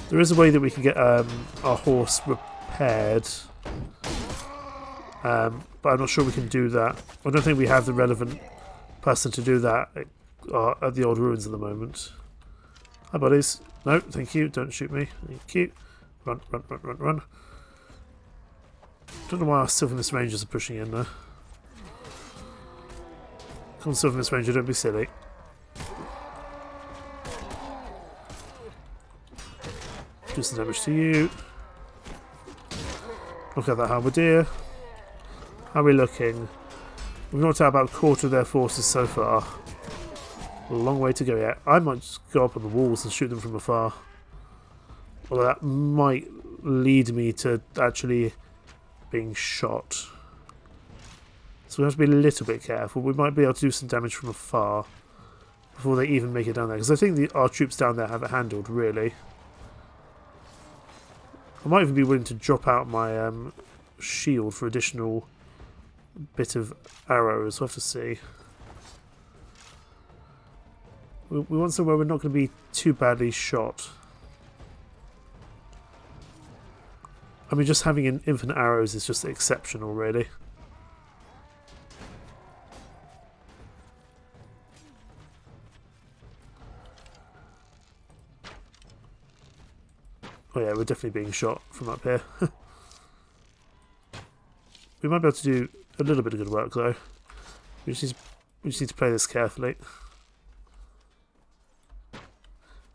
There is a way that we can get our horse repaired. but I'm not sure we can do that. I don't think we have the relevant person to do that at the old ruins at the moment. Hi buddies. No, thank you, don't shoot me. Thank you. Run, run, run, run, run. Don't know why our Sylvanus Rangers are pushing in there. Come on, Sylvanus Ranger, don't be silly. Do some damage to you. Look at that halberdier. How are we looking? We've knocked out about a quarter of their forces so far. A long way to go yet. I might just go up on the walls and shoot them from afar. Although that might lead me to actually being shot. So we have to be a little bit careful. We might be able to do some damage from afar before they even make it down there. Because I think our troops down there have it handled, really. I might even be willing to drop out my shield for additional bit of arrows. We'll have to see. We want somewhere we're not going to be too badly shot. I mean, just having infinite arrows is just exceptional, really. Oh yeah, we're definitely being shot from up here. We might be able to do a little bit of good work, though. We just need to play this carefully.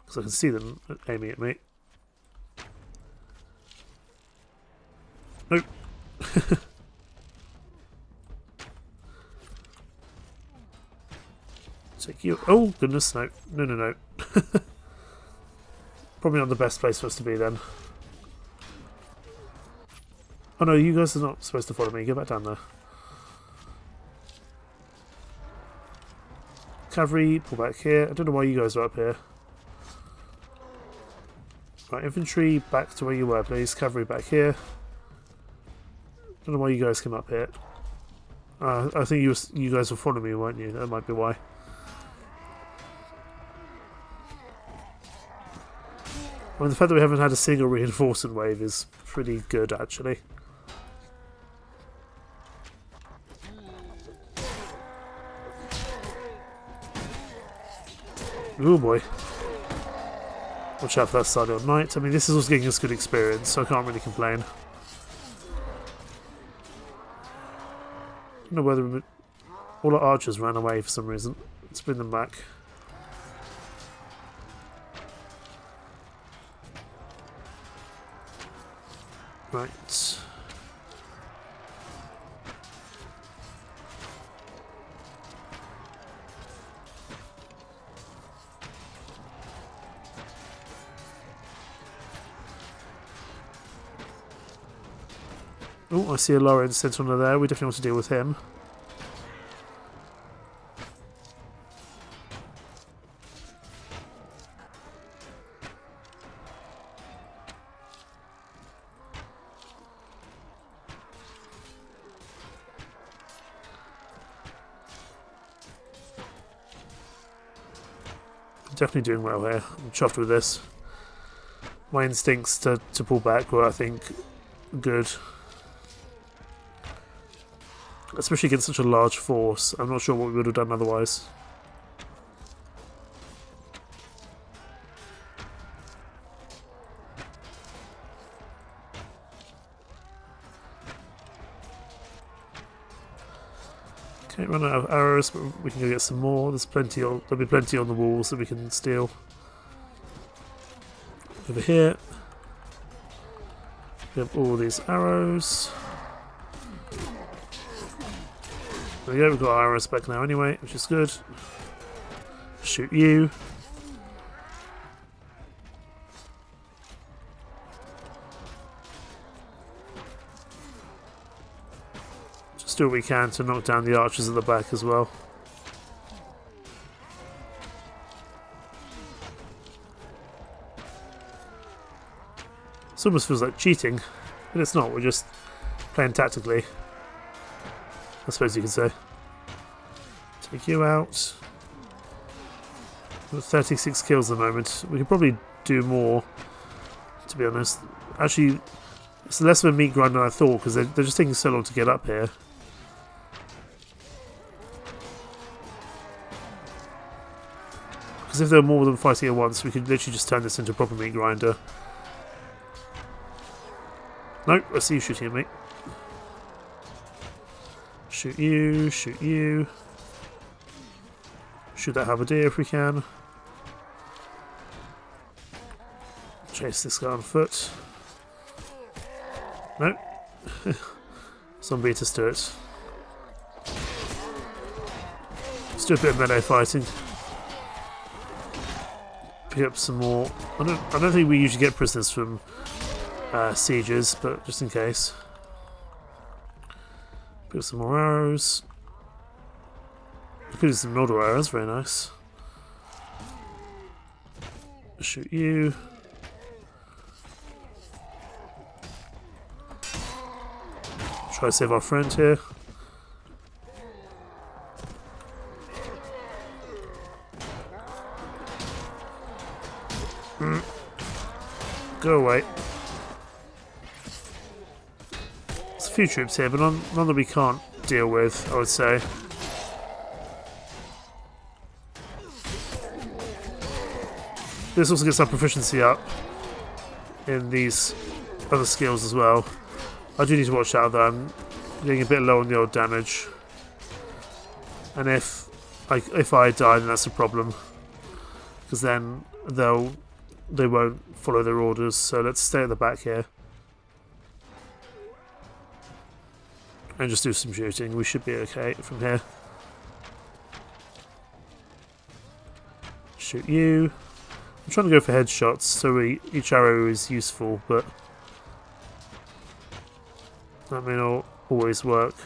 Because I can see them aiming at me. Nope. Take you. Oh, goodness, no. No, no, no. Probably not the best place for us to be then. Oh no, you guys are not supposed to follow me. Go back down there. Cavalry, pull back here. I don't know why you guys are up here. Right, infantry, back to where you were, please. Cavalry back here. Don't know why you guys came up here. I think you guys were following me, weren't you? That might be why. I mean, the fact that we haven't had a single reinforcement wave is pretty good, actually. Oh boy. Watch out for that Silent Knight. I mean, this is also getting us good experience, so I can't really complain. I don't know whether all our archers ran away for some reason. Let's bring them back. Right. Oh, I see a Lorraine Sentinel there. We definitely want to deal with him. Definitely doing well here. I'm chuffed with this. My instincts to pull back were, I think, good. Especially against such a large force. I'm not sure what we would have done otherwise. Okay, run out of arrows, but we can go get some more. There'll be plenty on the walls that we can steal. Over here, we have all these arrows. There we go, we've got our arrows back now anyway, which is good. Shoot you. Just do what we can to knock down the archers at the back as well. This almost feels like cheating, but it's not, we're just playing tactically, I suppose you could say. Take you out. We've got 36 kills at the moment. We could probably do more, to be honest. Actually, It's less of a meat grind than I thought, because they're just taking so long to get up here. Because if there were more than fighting at once, we could literally just turn this into a proper meat grinder. Nope, I see you shooting at me. Shoot you, shoot you. Shoot that halberdier if we can. Chase this guy on foot. Nope. Some beat us to it. Let's do a bit of melee fighting. Pick up some more. I don't think we usually get prisoners from sieges, but just in case. Pick up some more arrows. Could use some Mordor arrows, very nice. Shoot you. Try to save our friend here. Go away. There's a few troops here, but none that we can't deal with, I would say. This also gets our proficiency up in these other skills as well. I do need to watch out though, I'm getting a bit low on the old damage. And if I die, then that's a problem. Because then they won't follow their orders, so let's stay at the back here. And just do some shooting, we should be okay from here. Shoot you. I'm trying to go for headshots, so each arrow is useful, but that may not always work.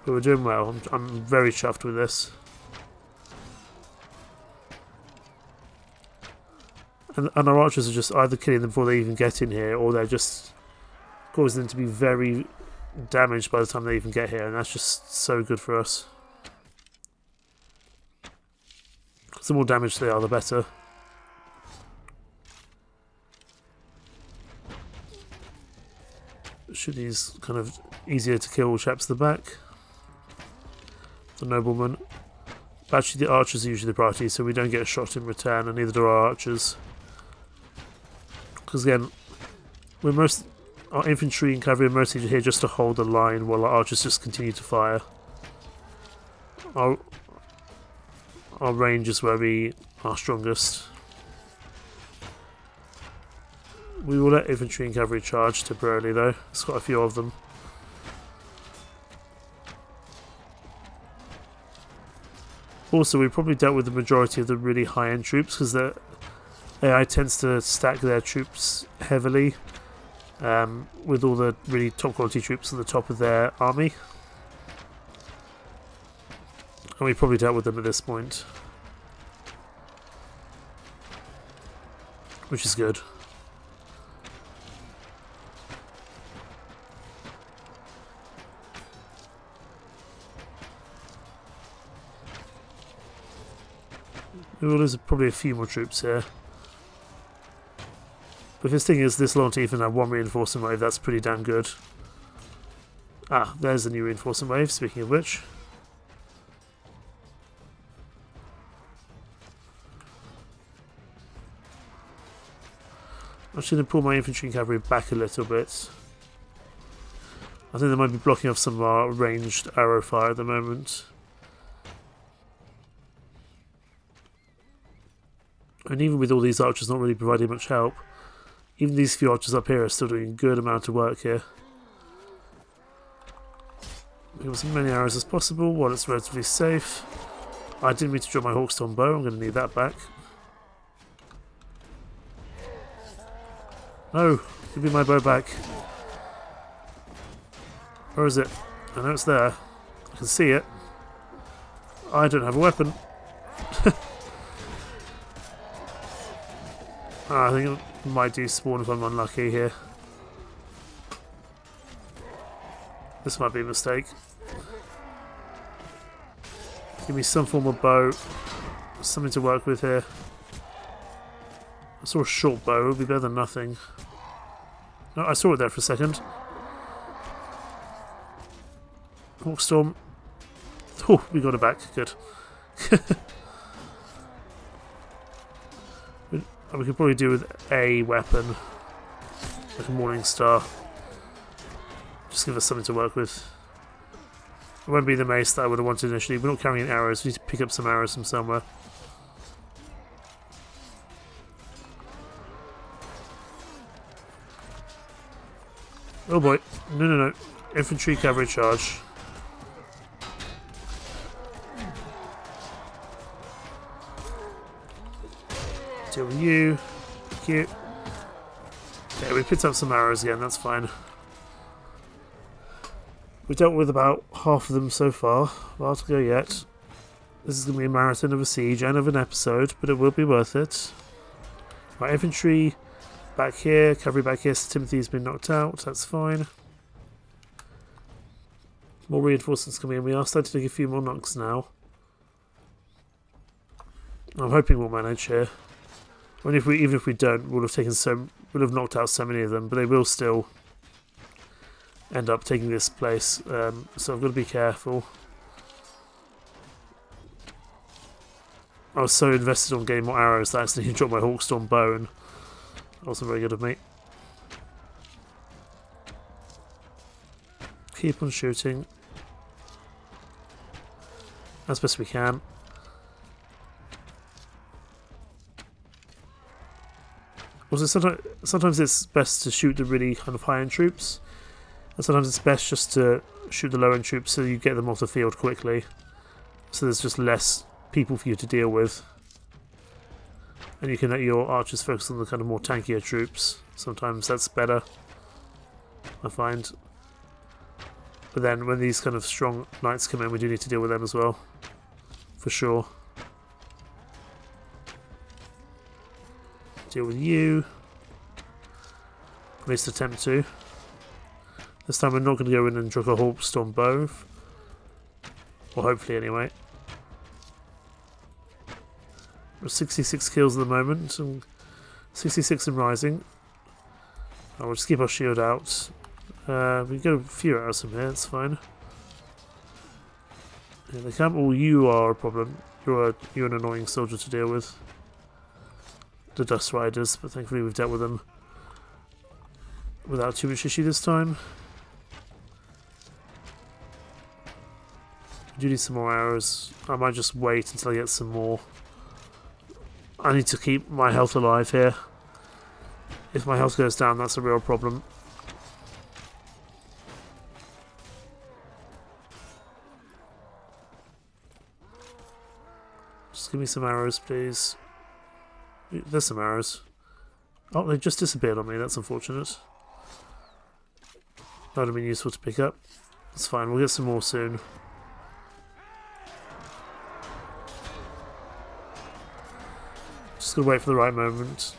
But we're doing well. I'm very chuffed with this. And our archers are just either killing them before they even get in here, or they're just causing them to be very damaged by the time they even get here, and that's just so good for us. Because the more damaged they are, the better. Shoot these kind of easier to kill chaps at the back. The nobleman. Actually, the archers are usually the priority, so we don't get a shot in return, and neither do our archers. Because again, our infantry and cavalry are mostly here just to hold the line while our archers just continue to fire. Our range is where we are strongest. We will let infantry and cavalry charge temporarily though, there's quite a few of them. Also, we probably dealt with the majority of the really high-end troops because the AI tends to stack their troops heavily with all the really top-quality troops at the top of their army. And we probably dealt with them at this point. Which is good. Well, there's probably a few more troops here. But this thing is this long to even have one reinforcement wave, that's pretty damn good. Ah, there's a new reinforcement wave, speaking of which. I'm just going to pull my infantry and cavalry back a little bit. I think they might be blocking off some of our ranged arrow fire at the moment. And even with all these archers not really providing much help, even these few archers up here are still doing a good amount of work here. Pick up as many arrows as possible while it's relatively safe. I didn't mean to draw my Hawkstone bow, I'm going to need that back. No, give me my bow back. Where is it? I know it's there. I can see it. I don't have a weapon. I think it might do spawn if I'm unlucky here. This might be a mistake. Give me some form of bow. Something to work with here. I saw a short bow. It would be better than nothing. No, I saw it there for a second. Hawkstorm. Oh, we got it back. Good. We could probably do with a weapon. Like a Morning Star. Just give us something to work with. It won't be the mace that I would have wanted initially. We're not carrying arrows. We need to pick up some arrows from somewhere. Oh boy. No, no, no. Infantry cavalry charge. Deal with you. Thank you. Okay, we picked up some arrows again. That's fine. We've dealt with about half of them so far. Well to go yet. This is going to be a marathon of a siege and of an episode, but it will be worth it. Right, infantry back here, cavalry back here. So Timothy's been knocked out. That's fine. More reinforcements coming in. We are starting to take a few more knocks now. I'm hoping we'll manage here. Even if we don't, we'll have knocked out so many of them, but they will still end up taking this place. So I've got to be careful. I was so invested on getting more arrows that I accidentally dropped my Hawkstorm bow, and that wasn't very good of me. Keep on shooting as best we can. Also, sometimes it's best to shoot the really kind of high-end troops, and sometimes it's best just to shoot the low-end troops so you get them off the field quickly. So there's just less people for you to deal with, and you can let your archers focus on the kind of more tankier troops. Sometimes that's better, I find. But then when these kind of strong knights come in, we do need to deal with them as well, for sure. Deal with you. At least attempt to. This time we're not going to go in and drop a Hawkstorm bow. Or hopefully anyway. We're 66 kills at the moment, and 66 and rising. We'll just keep our shield out. We can get a few arrows from here, it's fine. Yeah, they come. Oh, you are a problem. You're an annoying soldier to deal with. The Dust Riders, but thankfully we've dealt with them without too much issue this time. I do need some more arrows. I might just wait until I get some more. I need to keep my health alive here. If my health goes down, that's a real problem. Just give me some arrows, please. There's some arrows. Oh, they just disappeared on me. That's unfortunate. That would have been useful to pick up. That's fine. We'll get some more soon. Just gotta wait for the right moment.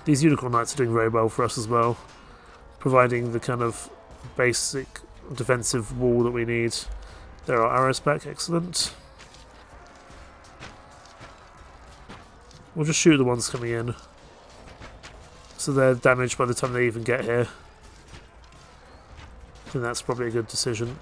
These Unicorn Knights are doing very well for us as well, providing the kind of basic defensive wall that we need. There are arrows back. Excellent. We'll just shoot the ones coming in, so they're damaged by the time they even get here. I think that's probably a good decision.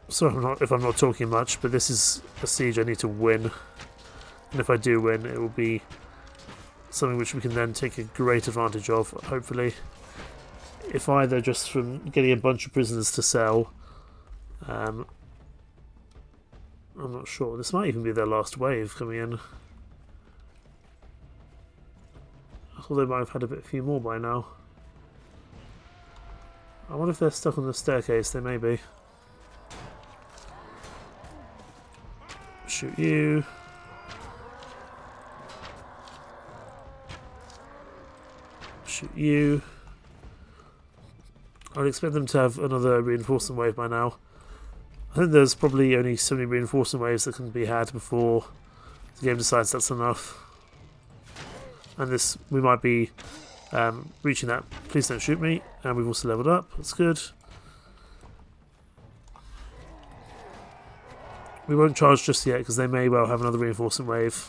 Sorry if I'm not talking much, but this is a siege I need to win. And if I do win, it will be something which we can then take a great advantage of, hopefully. If either just from getting a bunch of prisoners to sell, I'm not sure. This might even be their last wave coming in. I thought they might have had a few more by now. I wonder if they're stuck on the staircase. They may be. Shoot you. Shoot you. I'd expect them to have another reinforcement wave by now. I think there's probably only so many reinforcement waves that can be had before the game decides that's enough. And this, we might be Reaching that, please don't shoot me. And we've also leveled up, that's good. We won't charge just yet because they may well have another reinforcement wave.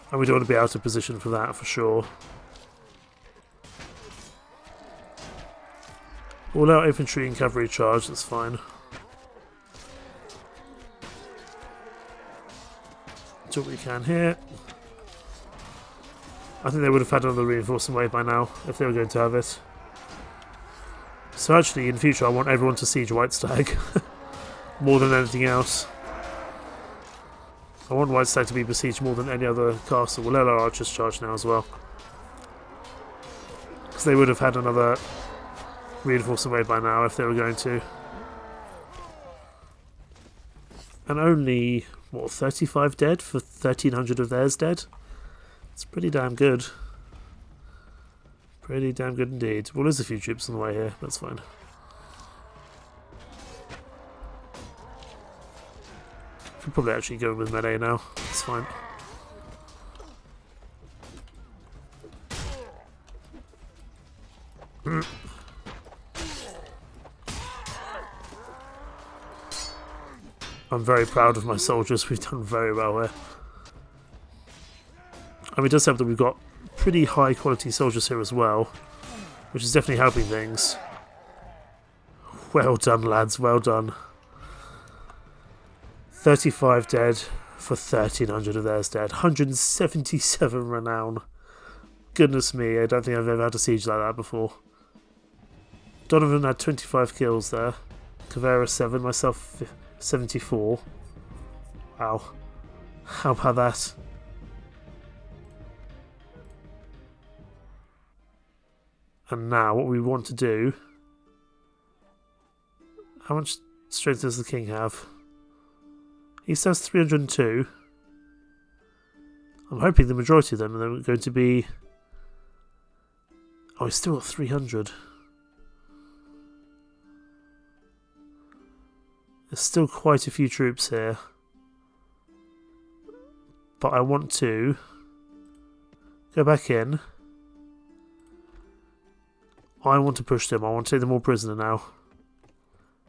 And we don't want to be out of position for that for sure. All out infantry and cavalry charge, that's fine. Do what we can here. I think they would have had another reinforcement wave by now if they were going to have it. So actually, in future, I want everyone to siege Whitestag more than anything else. I want Whitestag to be besieged more than any other castle. We'll let our archers charge now as well, because they would have had another reinforcement wave by now if they were going to. And only, what, 35 dead for 1,300 of theirs dead? It's pretty damn good. Pretty damn good indeed. Well, there's a few troops on the way here, that's fine. Could probably actually go with melee now, it's fine. I'm very proud of my soldiers, we've done very well here. And it does help that we've got pretty high quality soldiers here as well, which is definitely helping things. Well done, lads, well done. 35 dead for 1,300 of theirs dead. 177 renown. Goodness me, I don't think I've ever had a siege like that before. Donovan had 25 kills there. Cavera 7, myself 74. Wow. How about that? And now what we want to do... How much strength does the king have? He says 302. I'm hoping the majority of them are going to be... Oh, he's still at 300. There's still quite a few troops here. But I want to go back in. I want to push them. I want to take them all prisoner now,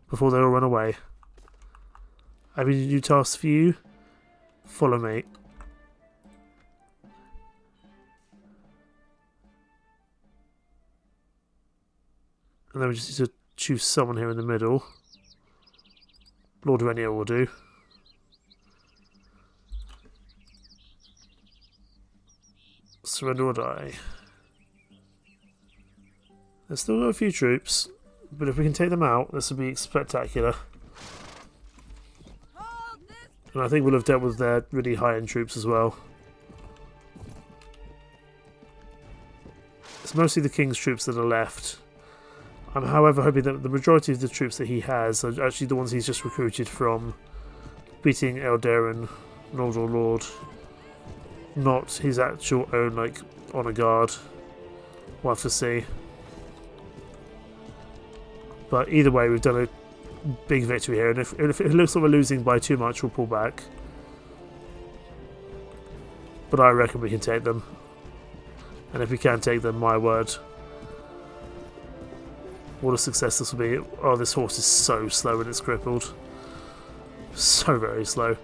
before they all run away. I have a new task for you. Follow me. And then we just need to choose someone here in the middle. Lord Renier will do. Surrender or die. There's still a few troops, but if we can take them out, this will be spectacular. And I think we'll have dealt with their really high-end troops as well. It's mostly the king's troops that are left. I'm however hoping that the majority of the troops that he has are actually the ones he's just recruited from beating Eldarin, Noldor Lord, not his actual own, like, honour guard. We'll have to see. But either way, we've done a big victory here, and if it looks like we're losing by too much, we'll pull back. But I reckon we can take them. And if we can take them, my word, what a success this will be. Oh, this horse is so slow when it's crippled. So very slow.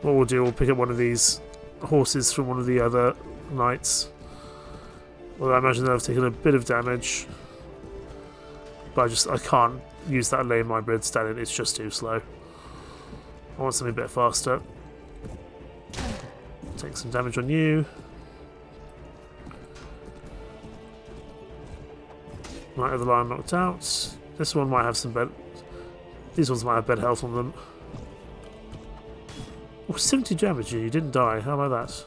What we'll do, we'll pick up one of these horses from one of the other knights. Well, I imagine they'll have taken a bit of damage. But I can't use that lane hybrid standing, it's just too slow. I want something a bit faster. Take some damage on you. Right, other line knocked out. This one might have some bed. These ones might have bed health on them. Oh, 70 damage, you didn't die. How about that?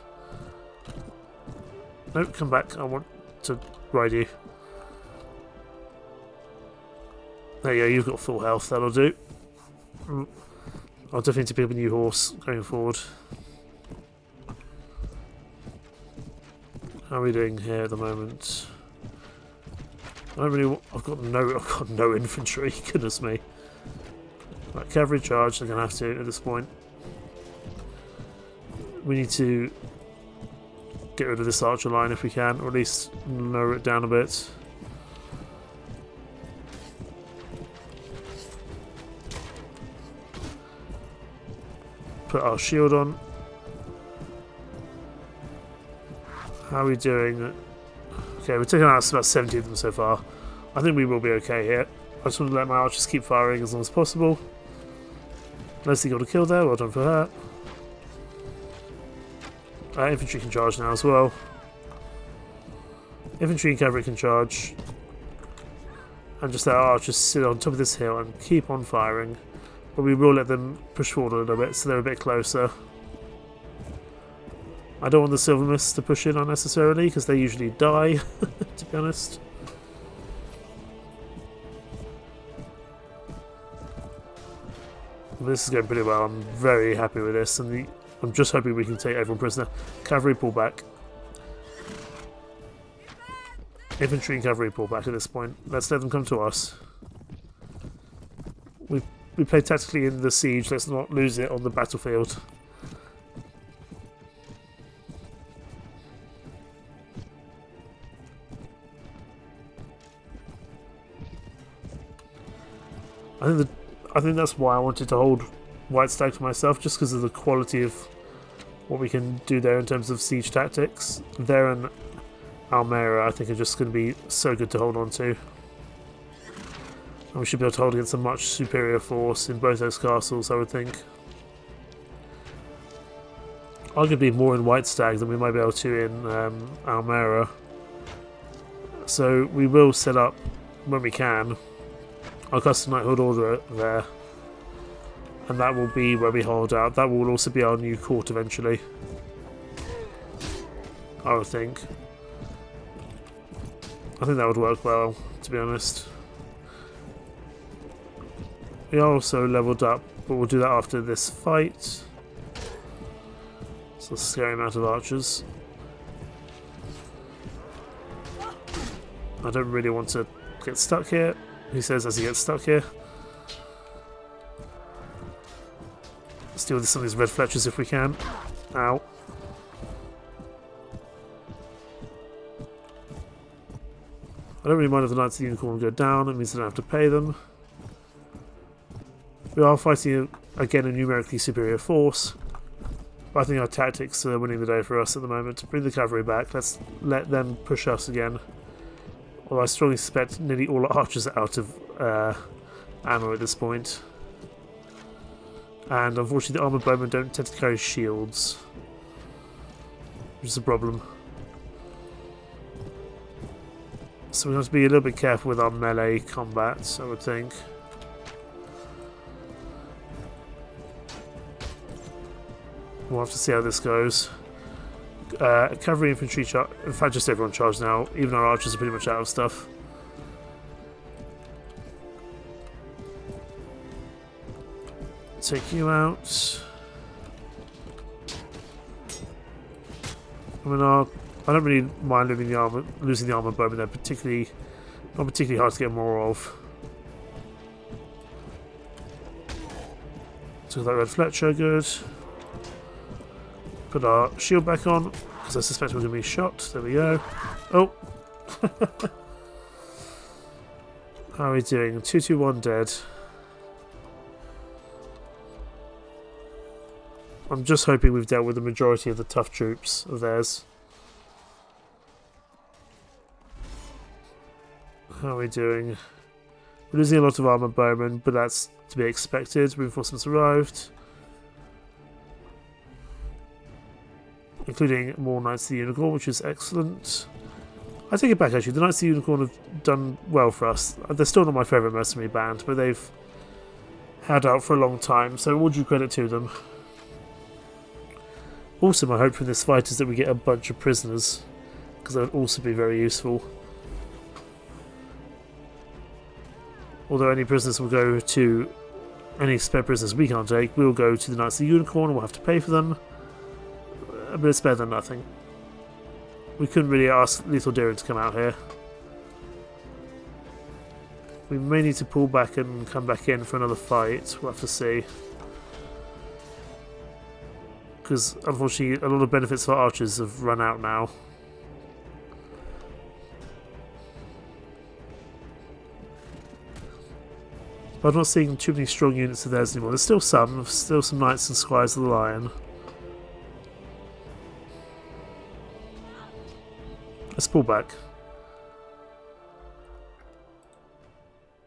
Nope, come back. I want to ride you. There you go, you've got full health, that'll do. I'll definitely pick up a new horse going forward. How are we doing here at the moment? I don't really. I've got no infantry. Goodness me. Right, cavalry charge. They're gonna have to at this point. We need to get rid of this archer line if we can, or at least lower it down a bit. Put our shield on. How are we doing? Okay, we're taking out about 70 of them so far. I think we will be okay here. I just want to let my archers keep firing as long as possible. Leslie got a kill there, well done for her. Infantry can charge now as well. Infantry and cavalry can charge. And just let our archers sit on top of this hill and keep on firing. But we will let them push forward a little bit so they're a bit closer. I don't want the silver mists to push in unnecessarily because they usually die, to be honest. This is going pretty well. I'm very happy with this, and I'm just hoping we can take everyone prisoner. Cavalry pull back. Infantry and cavalry pull back at this point. Let's let them come to us. We play tactically in the siege. Let's not lose it on the battlefield. I think that's why I wanted to hold Whitestag to myself, just because of the quality of what we can do there in terms of siege tactics. There and Almera, I think, are just going to be so good to hold on to. And we should be able to hold against a much superior force in both those castles, I would think. Arguably more in Whitestag than we might be able to in Almera. So we will set up, when we can, our custom knighthood order there, and that will be where we hold out. That will also be our new court eventually, I would think. I think that would work well, to be honest. We are also leveled up, but we'll do that after this fight. It's a scary amount of archers. I don't really want to get stuck here. He says as he gets stuck here. Let's deal with some of these red fletchers if we can. Ow. I don't really mind if the Knights of the Unicorn go down. It means I don't have to pay them. We are fighting, again, a numerically superior force. But I think our tactics are winning the day for us at the moment. To bring the cavalry back, let's let them push us again. Although I strongly suspect nearly all our archers are out of ammo at this point. And unfortunately the armoured bowmen don't tend to carry shields, which is a problem. So we have to be a little bit careful with our melee combat, I would think. We'll have to see how this goes. Cavalry, infantry, in fact just everyone charged now. Even our archers are pretty much out of stuff. Take you out. I mean, I don't really mind losing the armor bowmen. They're not particularly hard to get more of. Took that red Fletcher, good. Put our shield back on, because I suspect we're going to be shot. There we go. Oh! How are we doing? 221 dead. I'm just hoping we've dealt with the majority of the tough troops of theirs. How are we doing? We're losing a lot of armor bowmen, but that's to be expected. Reinforcements arrived. Including more Knights of the Unicorn, which is excellent. I take it back actually, the Knights of the Unicorn have done well for us. They're still not my favourite mercenary band, but they've held out for a long time, so all due credit to them. Also, my hope from this fight is that we get a bunch of prisoners, because that would also be very useful. Although any prisoners will go to any spare prisoners we can't take, we'll go to the Knights of the Unicorn and we'll have to pay for them. But it's better than nothing. We couldn't really ask Lethal Deering to come out here. We may need to pull back and come back in for another fight. We'll have to see. because unfortunately a lot of benefits for archers have run out now. But I'm not seeing too many strong units of theirs anymore. There's still some knights and squires of the lion. Let's pull back.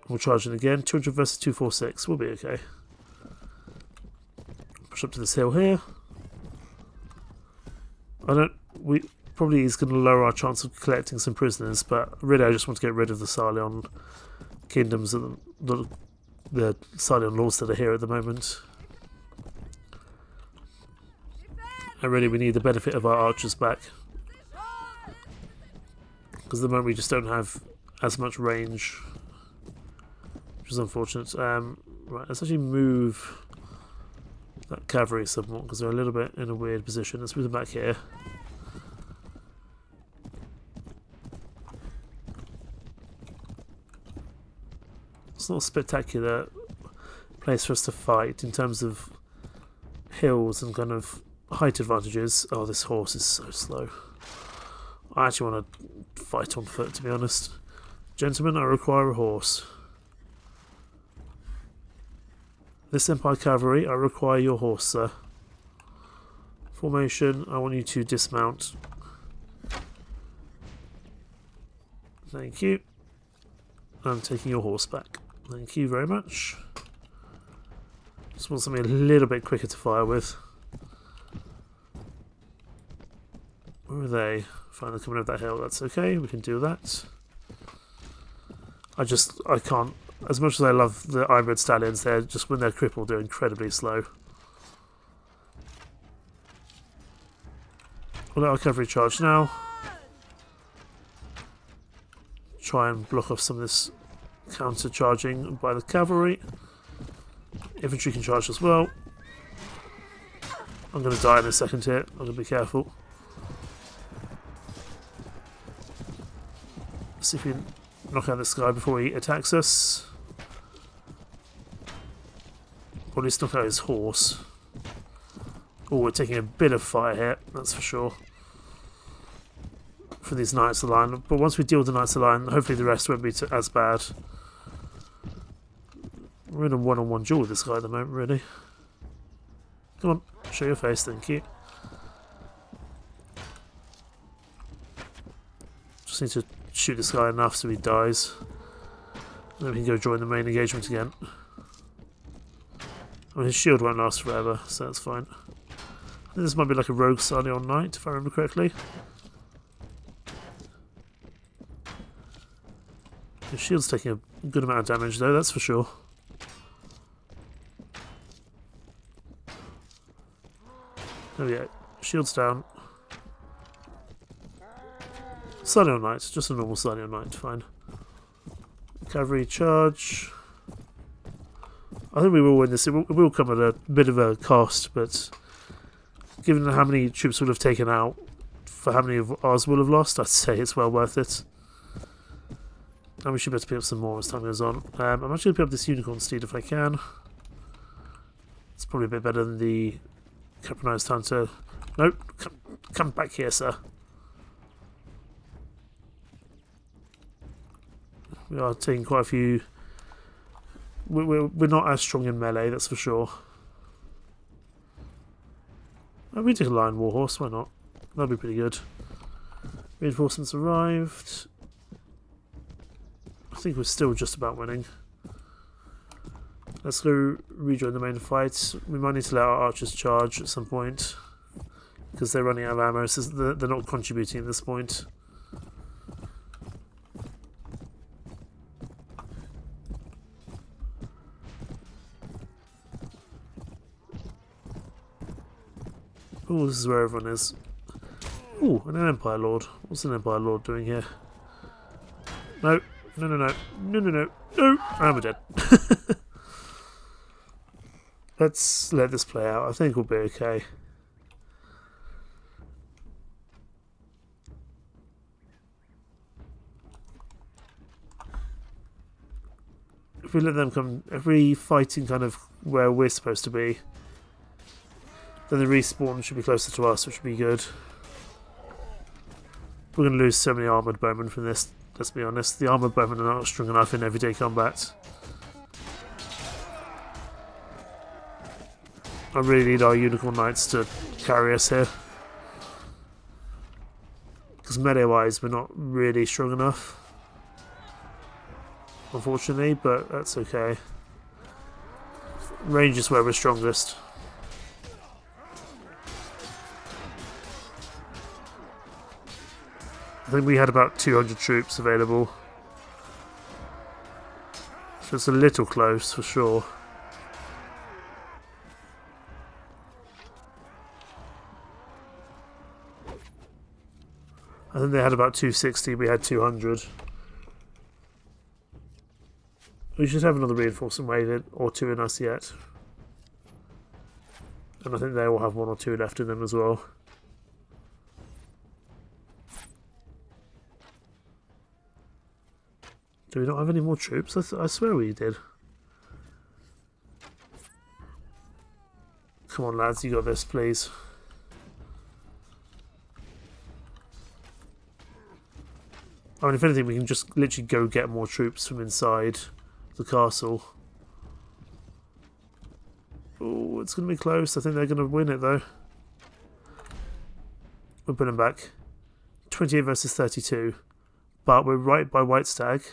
We'll charge in again. 200 versus 246. We'll be okay. Push up to this hill here. We probably is going to lower our chance of collecting some prisoners, but really I just want to get rid of the Sarleon kingdoms, the Sarleon lords that are here at the moment. And really we need the benefit of our archers back, because at the moment we just don't have as much range, which is unfortunate. Right, let's actually move that cavalry somewhat, because they're a little bit in a weird position. Let's move them back here. It's not a spectacular place for us to fight in terms of hills and kind of height advantages. Oh, this horse is so slow. I actually want to fight on foot, to be honest. Gentlemen, I require a horse. This Empire Cavalry, I require your horse, sir. Formation, I want you to dismount. Thank you. I'm taking your horse back. Thank you very much. Just want something a little bit quicker to fire with. Where are they? Fine, they're coming over that hill. That's okay, we can do that. I can't. As much as I love the Ironbred Stallions, they're just, when they're crippled, they're incredibly slow. We'll let our cavalry charge now. Try and block off some of this counter charging by the cavalry. Infantry can charge as well. I'm going to die in a second here. I'm going to be careful. See if we can knock out this guy before he attacks us. Or at least knock out his horse. Oh, we're taking a bit of fire here, that's for sure. For these Knights of the Line. But once we deal with the Knights of the Line, hopefully the rest won't be as bad. We're in a one-on-one duel with this guy at the moment, really. Come on, show your face, thank you. Just need to shoot this guy enough so he dies. And then we can go join the main engagement again. I mean, his shield won't last forever, so that's fine. I think this might be like a rogue Sarleon Knight, if I remember correctly. His shield's taking a good amount of damage though, that's for sure. There we go. Shield's down. Sarleon Knight, just a normal Sarleon Knight, fine. Cavalry charge. I think we will win this. It will come at a bit of a cost, but given how many troops we'll have taken out for how many of ours we'll have lost, I'd say it's well worth it. And we should be able to pick up some more as time goes on. I'm actually going to pick up this Unicorn Steed if I can. It's probably a bit better than the Capronized Hunter. Nope, come back here, sir. We are taking quite a few. We're not as strong in melee, that's for sure. Oh, we take a Lion Warhorse, why not? That'd be pretty good. Reinforcements arrived. I think we're still just about winning. Let's go rejoin the main fight. We might need to let our archers charge at some point, because they're running out of ammo, so they're not contributing at this point. Oh, this is where everyone is. Oh, and an Empire Lord. What's an Empire Lord doing here? No, no, no, no, no, no, no, no! And we're dead. Let's let this play out. I think we'll be okay. If we let them come, if we fighting kind of where we're supposed to be, Then the respawn should be closer to us, which would be good. We're going to lose so many armoured bowmen from this, let's be honest. The armoured bowmen are not strong enough in everyday combat. I really need our unicorn knights to carry us here. Because melee-wise, we're not really strong enough. Unfortunately, but that's okay. Range is where we're strongest. I think we had about 200 troops available. So it's a little close for sure. I think they had about 260, we had 200. We should have another reinforcement wave or two in us yet. And I think they will have one or two left in them as well. Do we not have any more troops? I swear we did. Come on lads, you got this, please. I mean, if anything, we can just literally go get more troops from inside the castle. Oh, it's going to be close. I think they're going to win it, though. We'll put them back. 28 versus 32. But we're right by Whitestag.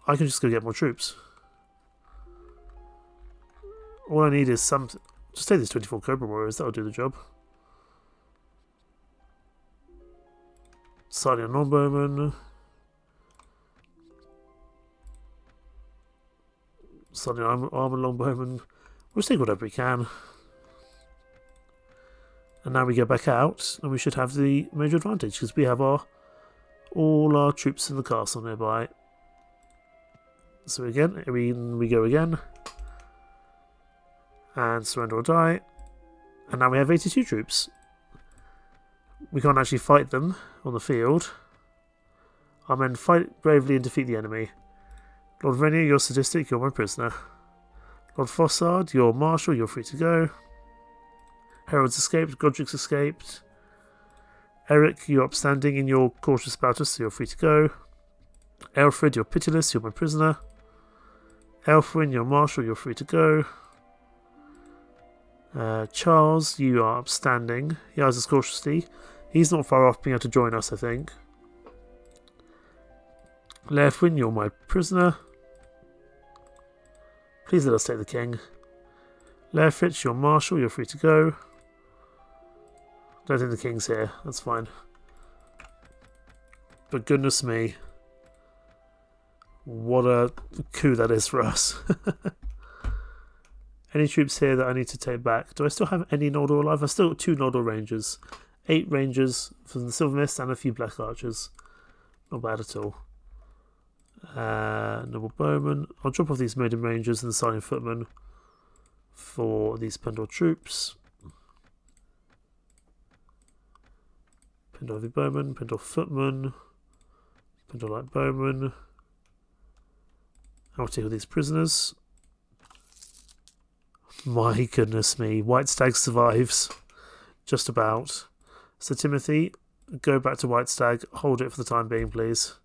I can just go get more troops. All I need is some... Just take these 24 Cobra Warriors. That'll do the job. Slightly non-bowman. Slightly armor longbowman. We'll just take whatever we can. And now we go back out, and we should have the major advantage because we have all our troops in the castle nearby. So again, we go again, and surrender or die. And now we have 82 troops. We can't actually fight them on the field. Our men fight bravely and defeat the enemy. Lord Renier, you're sadistic, you're my prisoner. Lord Fossard, you're marshal, you're free to go. Harold's escaped, Godric's escaped. Eric, you're upstanding in your cautious about us, so you're free to go. Alfred, you're pitiless, you're my prisoner. Elfwin, you're marshal, you're free to go. Charles, you are upstanding. He eyes us cautiously. He's not far off being able to join us, I think. Leofwin, you're my prisoner. Please let us take the king. Leofritz, you're marshal, you're free to go. Don't think the king's here, that's fine. But goodness me. What a coup that is for us. Any troops here that I need to take back? Do I still have any Noldor alive? I've still got 2 Noldor Rangers. 8 Rangers from the Silver Mist and a few Black Archers. Not bad at all. Noble Bowman. I'll drop off these Maiden Rangers and the Silent Footmen for these Pendor troops. Pendor Heavy Bowman, Pendor Footman, Pendor Light Bowman. I'll take all these prisoners. My goodness me, Whitestag survives. Just about. So Timothy, go back to Whitestag, hold it for the time being, please.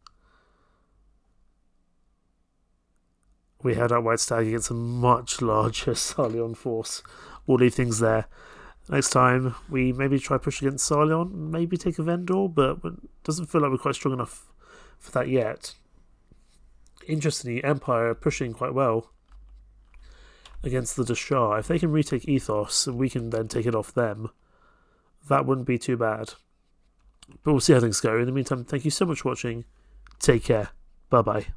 We had our Whitestag against a much larger Sarleon force. We'll leave things there. Next time, we maybe try push against Sarleon, maybe take a Vendor, but it doesn't feel like we're quite strong enough for that yet. Interestingly, Empire are pushing quite well against the Dashar. If they can retake Ethos and we can then take it off them, that wouldn't be too bad. But we'll see how things go. In the meantime, thank you so much for watching. Take care. Bye-bye.